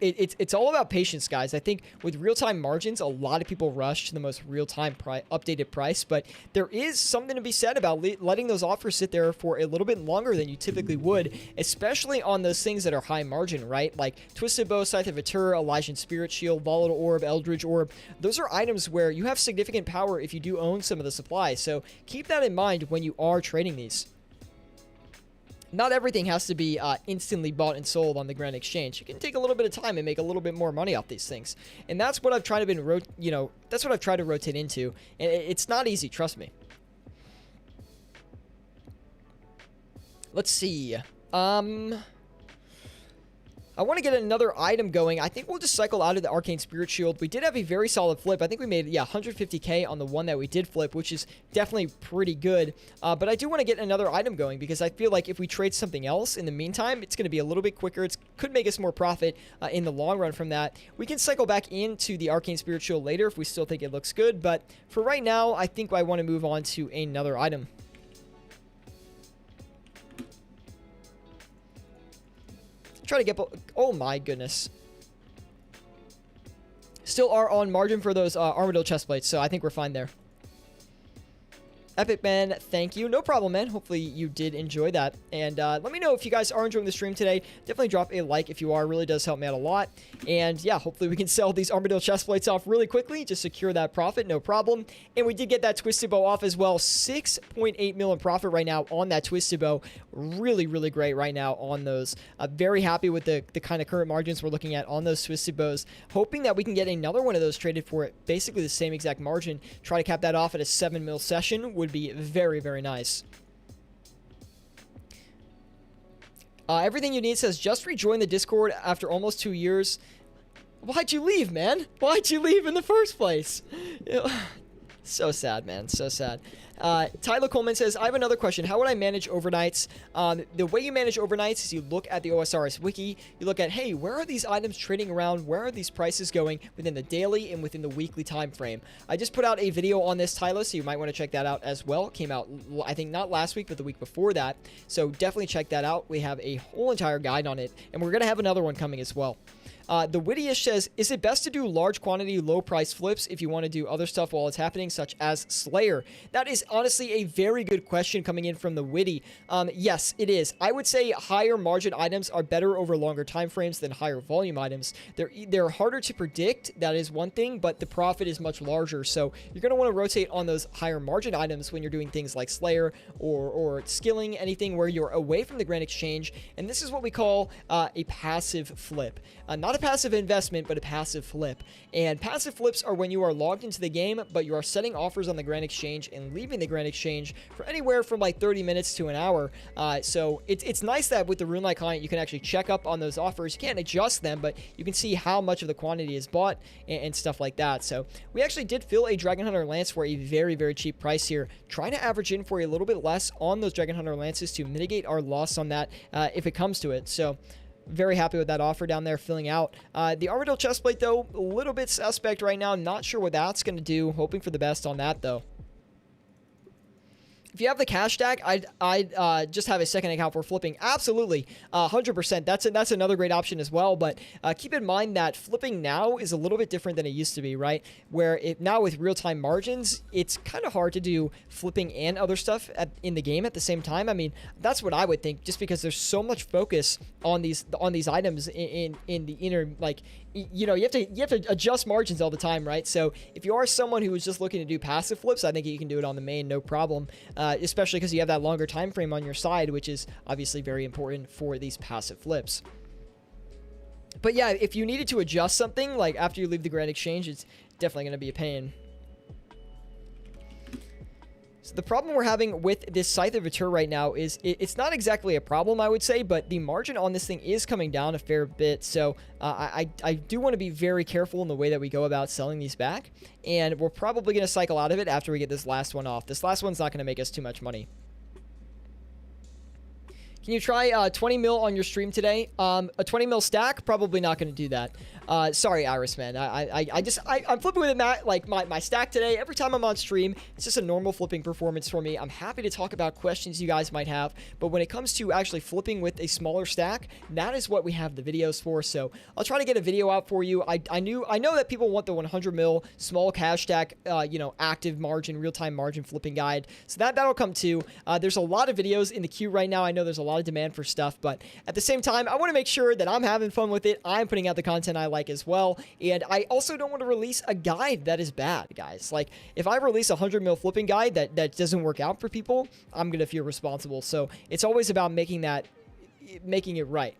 [SPEAKER 1] It's all about patience, guys. I think with real-time margins, a lot of people rush to the most real-time updated price, but there is something to be said about letting those offers sit there for a little bit longer than you typically would, especially on those things that are high margin, right? Like Twisted Bow, Scythe of Atur, Elysian Spirit Shield, Volatile Orb, Eldritch Orb. Those are items where you have significant power if you do own some of the supply, so keep that in mind when you are trading these. Not everything has to be instantly bought and sold on the Grand Exchange. You can take a little bit of time and make a little bit more money off these things, and that's what I've tried to rotate into. And it's not easy, trust me. Let's see. I want to get another item going. I think we'll just cycle out of the Arcane Spirit Shield. We did have a very solid flip. I think we made, 150k on the one that we did flip, which is definitely pretty good. But I do want to get another item going because I feel like if we trade something else in the meantime, it's going to be a little bit quicker. It could make us more profit in the long run from that. We can cycle back into the Arcane Spirit Shield later if we still think it looks good. But for right now, I think I want to move on to another item. Try to get... Oh my goodness. Still are on margin for those Armadillo chest plates, so I think we're fine there. Epic Man, thank you. No problem, man. Hopefully you did enjoy that. And let me know if you guys are enjoying the stream today. Definitely drop a like if you are. It really does help me out a lot. And yeah, hopefully we can sell these Armadillo chest plates off really quickly to secure that profit. No problem. And we did get that Twisted Bow off as well. 6.8 mil in profit right now on that Twisted Bow. Really, really great right now on those. Very happy with the kind of current margins we're looking at on those Twisted Bows. Hoping that we can get another one of those traded for basically the same exact margin. Try to cap that off at a 7 mil session would be very, very nice. Everything you need says just rejoin the Discord after almost 2 years. Why'd you leave, man? Why'd you leave in the first place? So sad, man. So sad. Tyler Coleman says, I have another question. How would I manage overnights? The way you manage overnights is you look at the OSRS wiki. You look at, hey, where are these items trading around? Where are these prices going within the daily and within the weekly time frame? I just put out a video on this, Tyler, so you might want to check that out as well. It came out, I think, not last week, but the week before that. So definitely check that out. We have a whole entire guide on it, and we're going to have another one coming as well. The Witty-ish says, is it best to do large quantity, low price flips if you want to do other stuff while it's happening, such as Slayer? That is honestly a very good question coming in from the Witty. Yes, it is. I would say higher margin items are better over longer time frames than higher volume items. They're harder to predict, that is one thing, but the profit is much larger. So you're going to want to rotate on those higher margin items when you're doing things like Slayer or skilling, anything where you're away from the Grand Exchange. And this is what we call a passive flip. Not a passive investment, but a passive flip. And passive flips are when you are logged into the game, but you are setting offers on the Grand Exchange and leaving the Grand Exchange for anywhere from like 30 minutes to an hour. So it's nice that with the RuneLite client, you can actually check up on those offers. You can't adjust them, but you can see how much of the quantity is bought and stuff like that. So we actually did fill a Dragon Hunter Lance for a very, very cheap price here, trying to average in for a little bit less on those Dragon Hunter Lances to mitigate our loss on that if it comes to it. So very happy with that offer down there filling out. The Armadillo chestplate, though, a little bit suspect right now. Not sure what that's going to do. Hoping for the best on that, though. If you have the cash stack, I'd just have a second account for flipping. Absolutely, 100%. That's another great option as well. But keep in mind that flipping now is a little bit different than it used to be, right? Where now with real-time margins, it's kind of hard to do flipping and other stuff in the game at the same time. I mean, that's what I would think, just because there's so much focus on these items in the inner, like, you know, you have to adjust margins all the time, right? So if you are someone who is just looking to do passive flips, I think you can do it on the main, no problem. Especially because you have that longer time frame on your side, which is obviously very important for these passive flips. But yeah, if you needed to adjust something, like after you leave the Grand Exchange, it's definitely going to be a pain. So the problem we're having with this Scythe of Vitur right now is it's not exactly a problem, I would say, but the margin on this thing is coming down a fair bit. So I do want to be very careful in the way that we go about selling these back. And we're probably going to cycle out of it after we get this last one off. This last one's not going to make us too much money. Can you try 20 mil on your stream today? A 20 mil stack? Probably not going to do that. Sorry, Iris, man. I'm flipping with it, like my stack today. Every time I'm on stream, it's just a normal flipping performance for me. I'm happy to talk about questions you guys might have, but when it comes to actually flipping with a smaller stack, that is what we have the videos for. So I'll try to get a video out for you. I know that people want the 100 mil small cash stack, you know, active margin, real-time margin flipping guide. So that'll come too. There's a lot of videos in the queue right now. I know there's a lot of demand for stuff, but at the same time, I want to make sure that I'm having fun with it. I'm putting out the content I like as well, and I also don't want to release a guide that is bad, guys. Like, if I release a 100 mil flipping guide that doesn't work out for people, I'm gonna feel responsible. So it's always about making it right.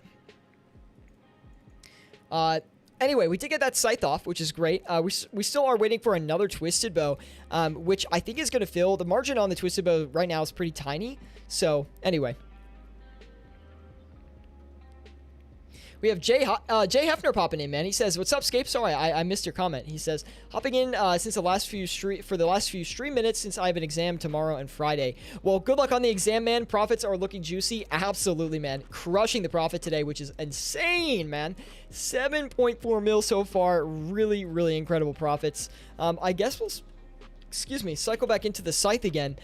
[SPEAKER 1] Anyway, we did get that Scythe off, which is great. We still are waiting for another Twisted Bow, which I think is going to fill. The margin on the Twisted Bow right now is pretty tiny. So, anyway. We have Jay Hefner popping in, man. He says, "What's up, Scape? Sorry, I missed your comment." He says, "Hopping in for the last few stream minutes since I have an exam tomorrow and Friday." Well, good luck on the exam, man. Profits are looking juicy. Absolutely, man. Crushing the profit today, which is insane, man. 7.4 mil so far. Really, really incredible profits. I guess we'll, cycle back into the Scythe again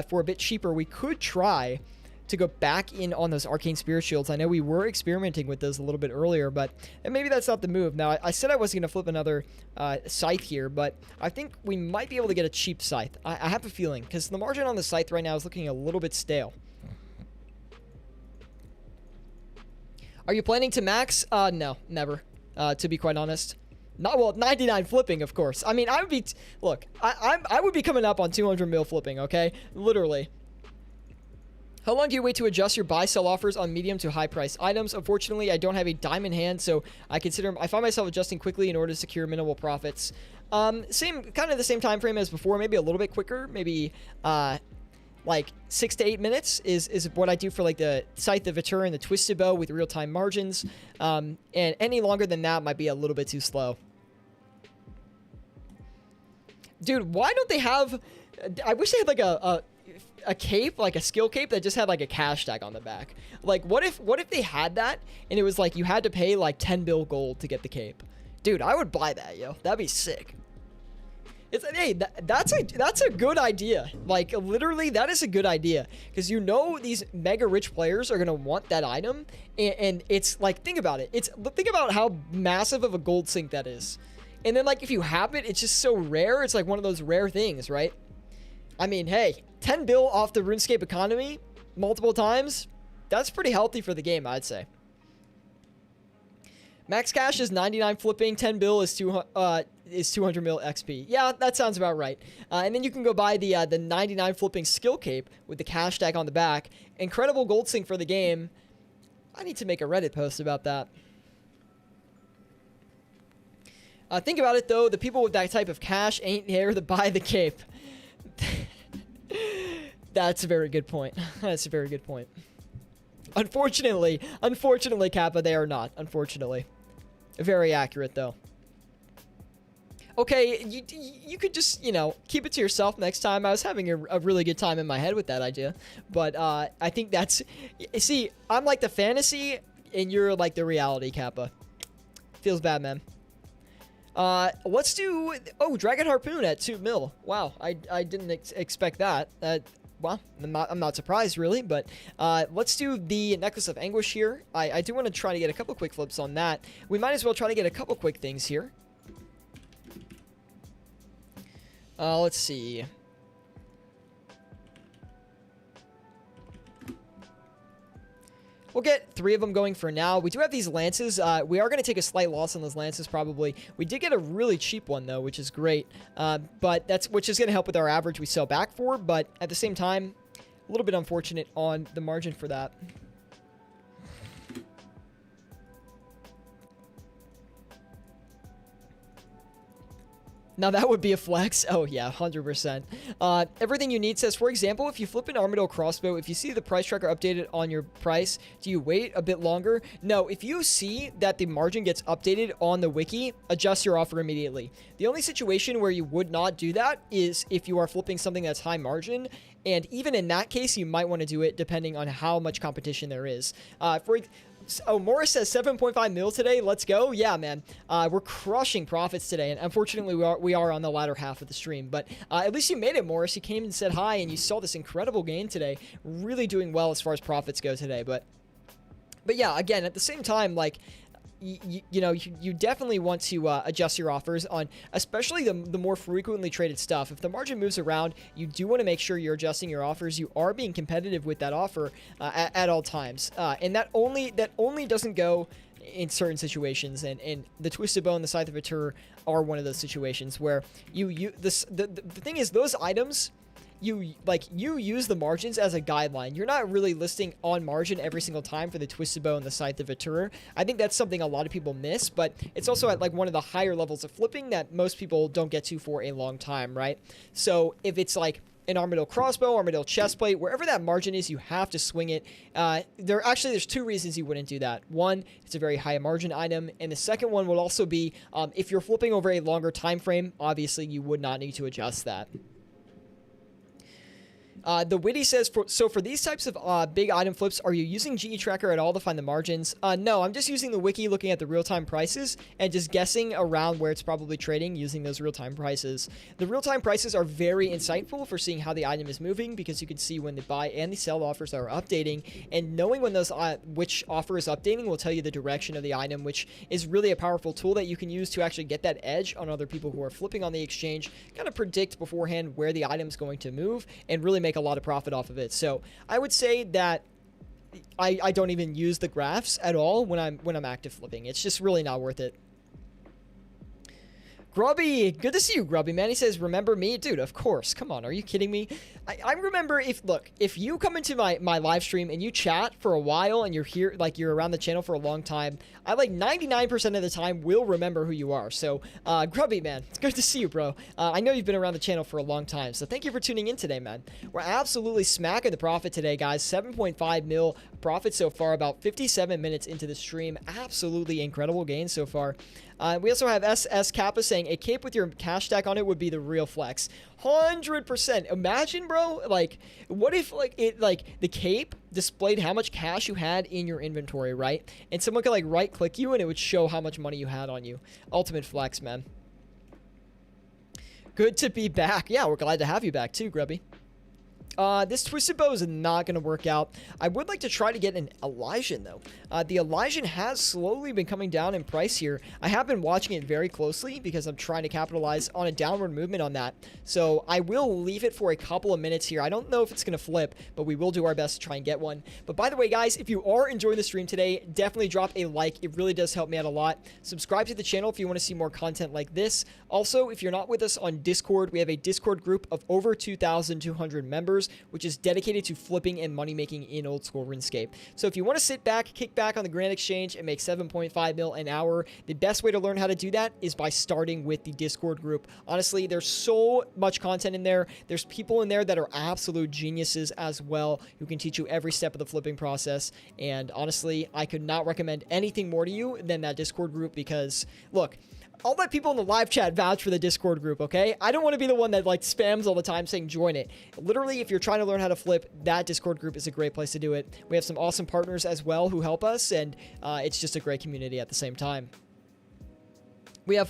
[SPEAKER 1] for a bit cheaper. We could try to go back in on those Arcane Spirit Shields. I know we were experimenting with those a little bit earlier, but maybe that's not the move. Now, I said I wasn't going to flip another Scythe here, but I think we might be able to get a cheap Scythe. I have a feeling, because the margin on the Scythe right now is looking a little bit stale. Are you planning to max? No, never, to be quite honest. Not, well, 99 flipping, of course. I mean, I would be, look, I would be coming up on 200 mil flipping, okay? Literally. How long do you wait to adjust your buy-sell offers on medium to high-price items? Unfortunately, I don't have a dime in hand, so I find myself adjusting quickly in order to secure minimal profits. Kind of the same time frame as before, maybe a little bit quicker, maybe like 6 to 8 minutes is what I do for like the Scythe of Vitur and the Twisted Bow with real-time margins. And any longer than that might be a little bit too slow. Dude, why don't they have... I wish they had like a cape, like a skill cape that just had like a cash tag on the back. Like, what if they had that and it was like you had to pay like 10 bill gold to get the cape? Dude, I would buy that, yo. That'd be sick. Hey, that's a good idea. Like, literally, that is a good idea. Because you know these mega rich players are going to want that item. And it's like, think about it. Think about how massive of a gold sink that is. And then, like, if you have it, it's just so rare. It's like one of those rare things, right? I mean, hey, 10 bill off the RuneScape economy multiple times. That's pretty healthy for the game, I'd say. Max cash is 99 flipping, 10 bill is 200 mil XP. Yeah, that sounds about right. And then you can go buy the 99 flipping skill cape with the cash tag on the back. Incredible gold sink for the game. I need to make a Reddit post about that. Think about it though, the people with that type of cash ain't here to buy the cape. That's a very good point. That's a very good point. Unfortunately, Kappa, they are not. Unfortunately. Very accurate, though. Okay, you could just, you know, keep it to yourself next time. I was having a really good time in my head with that idea. But I think that's... See, I'm like the fantasy, and you're like the reality, Kappa. Feels bad, man. Let's do... Oh, Dragon Harpoon at 2 mil. Wow, I didn't expect that. Well, I'm not surprised, really, but let's do the Necklace of Anguish here. I do want to try to get a couple quick flips on that. We might as well try to get a couple quick things here. Let's see. We'll get 3 of them going for now. We do have these lances. We are going to take a slight loss on those lances, probably. We did get a really cheap one, though, which is great. Which is going to help with our average we sell back for. But at the same time, a little bit unfortunate on the margin for that. Now that would be a flex. Oh yeah, 100%. Everything you need says, for example, if you flip an Armadillo crossbow, if you see the price tracker updated on your price, do you wait a bit longer? No, if you see that the margin gets updated on the wiki, adjust your offer immediately. The only situation where you would not do that is if you are flipping something that's high margin. And even in that case, you might want to do it depending on how much competition there is. Oh, Morris says 7.5 mil today. Let's go. Yeah, man. We're crushing profits today. And unfortunately, we are on the latter half of the stream. But at least you made it, Morris. You came and said hi, and you saw this incredible gain today. Really doing well as far as profits go today. But yeah, again, at the same time, like... You know, you definitely want to adjust your offers on, especially the more frequently traded stuff. If the margin moves around, you do want to make sure you're adjusting your offers. You are being competitive with that offer at all times, and that only doesn't go in certain situations. And the Twisted Bow and the Scythe of Atur are one of those situations where the thing is, those items. You use the margins as a guideline. You're not really listing on margin every single time for the Twisted Bow and the Scythe of Atur. I think that's something a lot of people miss, but it's also at like one of the higher levels of flipping that most people don't get to for a long time, right? So if it's like an Armadillo crossbow, Armadillo chestplate, wherever that margin is, you have to swing it. There's 2 reasons you wouldn't do that. One, it's a very high margin item, and the second one would also be if you're flipping over a longer time frame, obviously you would not need to adjust that. The Witty says, so for these types of big item flips, are you using GE Tracker at all to find the margins? No, I'm just using the wiki, looking at the real-time prices, and just guessing around where it's probably trading using those real-time prices. The real-time prices are very insightful for seeing how the item is moving, because you can see when the buy and the sell offers are updating, and knowing when those which offer is updating will tell you the direction of the item, which is really a powerful tool that you can use to actually get that edge on other people who are flipping on the exchange, kind of predict beforehand where the item's going to move, and really make a lot of profit off of it. So I would say that I don't even use the graphs at all when I'm active flipping. It's just really not worth it. Grubby, good to see you, Grubby, man. He says, remember me? Dude, of course. Come on, are you kidding me? I remember if you come into my live stream and you chat for a while and you're here, like you're around the channel for a long time, I like 99% of the time will remember who you are. So, Grubby, man, it's good to see you, bro. I know you've been around the channel for a long time, so thank you for tuning in today, man. We're absolutely smacking the profit today, guys. 7.5 mil profit so far, about 57 minutes into the stream. Absolutely incredible gain so far. We also have SS Kappa saying a cape with your cash stack on it would be the real flex. 100%. Imagine, bro, like, what if, like, the cape displayed how much cash you had in your inventory, right? And someone could, like, right-click you, and it would show how much money you had on you. Ultimate flex, man. Good to be back. Yeah, we're glad to have you back too, Grubby. This Twisted Bow is not going to work out. I would like to try to get an Elysian, though. The Elysian has slowly been coming down in price here. I have been watching it very closely because I'm trying to capitalize on a downward movement on that. So I will leave it for a couple of minutes here. I don't know if it's going to flip, but we will do our best to try and get one. But by the way, guys, if you are enjoying the stream today, definitely drop a like. It really does help me out a lot. Subscribe to the channel if you want to see more content like this. Also, if you're not with us on Discord, we have a Discord group of over 2,200 members, which is dedicated to flipping and money making in old school RuneScape. So if you want to sit back, kick back on the Grand Exchange and make 7.5 mil an hour, the best way to learn how to do that is by starting with the Discord group. Honestly, there's so much content in there. There's people in there that are absolute geniuses as well who can teach you every step of the flipping process. And honestly, I could not recommend anything more to you than that Discord group because, look, I'll let people in the live chat vouch for the Discord group, okay? I don't want to be the one that, like, spams all the time saying join it. Literally, if you're trying to learn how to flip, that Discord group is a great place to do it. We have some awesome partners as well who help us, and it's just a great community at the same time. We have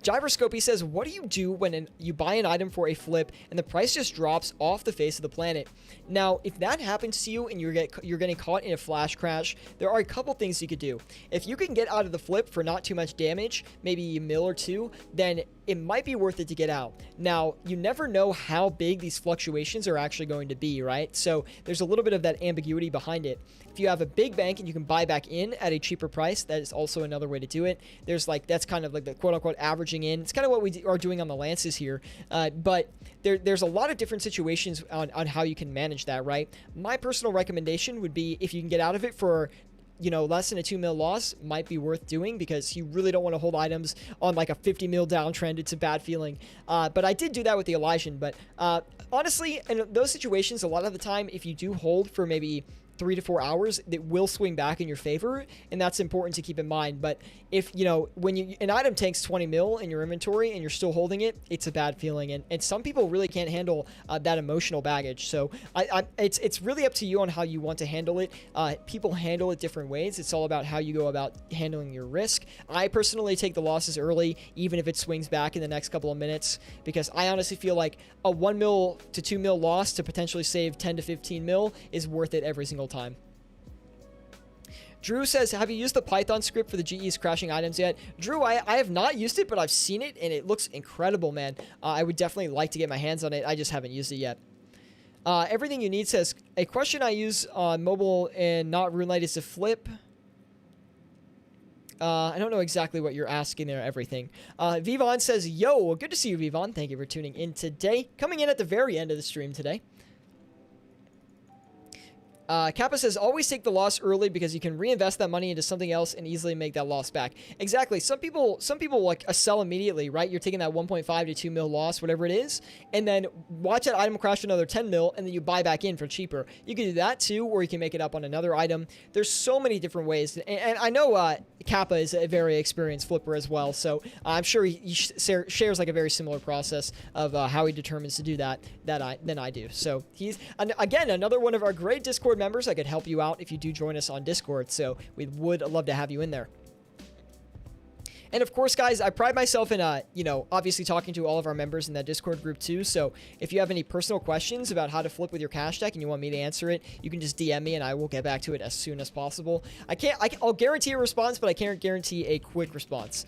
[SPEAKER 1] Gyroscope. He says, what do you do when you buy an item for a flip and the price just drops off the face of the planet? Now, if that happens to you and you're getting caught in a flash crash, there are a couple things you could do. If you can get out of the flip for not too much damage, maybe a mil or two, then it might be worth it to get out. Now, you never know how big these fluctuations are actually going to be, right? So there's a little bit of that ambiguity behind it. If you have a big bank and you can buy back in at a cheaper price, that is also another way to do it. There's like, that's kind of like the quote-unquote averaging in. It's kind of what we are doing on the Lances here. But there's a lot of different situations on how you can manage that, right? My personal recommendation would be if you can get out of it for, you know, less than a 2 mil loss, might be worth doing because you really don't want to hold items on like a 50 mil downtrend. It's a bad feeling. But I did do that with the Elysian. But honestly, in those situations, a lot of the time, if you do hold for maybe 3 to 4 hours, it will swing back in your favor, and that's important to keep in mind. But if, you know, when an item tanks 20 mil in your inventory and you're still holding it, it's a bad feeling, and some people really can't handle that emotional baggage. So it's really up to you on how you want to handle it. People handle it different ways. It's all about how you go about handling your risk. I personally take the losses early, even if it swings back in the next couple of minutes, because I honestly feel like a 1 mil to 2 mil loss to potentially save 10 to 15 mil is worth it every single time. Drew says, have you used the Python script for the GE's crashing items yet? Drew, I have not used it, but I've seen it, and it looks incredible, man. I would definitely like to get my hands on it. I just haven't used it yet. Everything you need says, a question I use on mobile and not RuneLite is to flip. I don't know exactly what you're asking there, everything. Vivon says, yo, good to see you, Vivon. Thank you for tuning in today. Coming in at the very end of the stream today. Kappa says, always take the loss early because you can reinvest that money into something else and easily make that loss back. Exactly. Some people like sell immediately, right? You're taking that 1.5 to 2 mil loss, whatever it is, and then watch that item crash to another 10 mil, and then you buy back in for cheaper. You can do that too, or you can make it up on another item. There's so many different ways. And I know Kappa is a very experienced flipper as well, so I'm sure he shares like a very similar process of how he determines to do that than I do. So he's, again, another one of our great Discord members. I could help you out if you do join us on Discord, so we would love to have you in there. And of course, guys, I pride myself in, you know, obviously talking to all of our members in that Discord group too. So if you have any personal questions about how to flip with your cash deck and you want me to answer it, you can just DM me and I will get back to it as soon as possible. I'll guarantee a response, but I can't guarantee a quick response.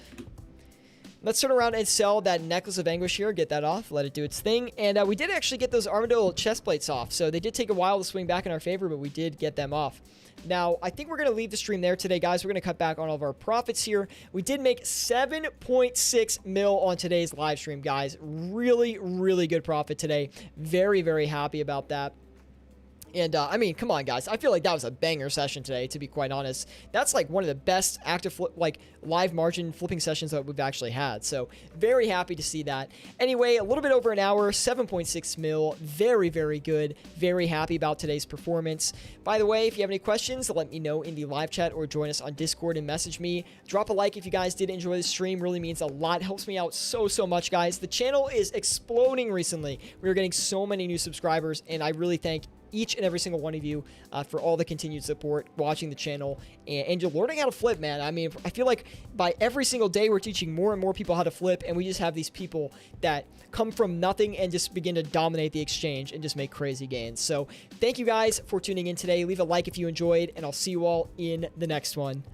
[SPEAKER 1] Let's turn around and sell that Necklace of Anguish here. Get that off. Let it do its thing. And we did actually get those Armadillo chest plates off. So they did take a while to swing back in our favor, but we did get them off. Now, I think we're going to leave the stream there today, guys. We're going to cut back on all of our profits here. We did make 7.6 mil on today's live stream, guys. Really, really good profit today. Very, very happy about that. And, I mean, come on, guys. I feel like that was a banger session today, to be quite honest. That's, like, one of the best active, live margin flipping sessions that we've actually had. So, very happy to see that. Anyway, a little bit over an hour, 7.6 mil. Very, very good. Very happy about today's performance. By the way, if you have any questions, let me know in the live chat or join us on Discord and message me. Drop a like if you guys did enjoy the stream. Really means a lot. Helps me out so much, guys. The channel is exploding recently. We're getting so many new subscribers, and I really thank each and every single one of you for all the continued support, watching the channel, and you're learning how to flip, man. I mean, I feel like by every single day, we're teaching more and more people how to flip, and we just have these people that come from nothing and just begin to dominate the exchange and just make crazy gains. So thank you guys for tuning in today. Leave a like if you enjoyed, and I'll see you all in the next one.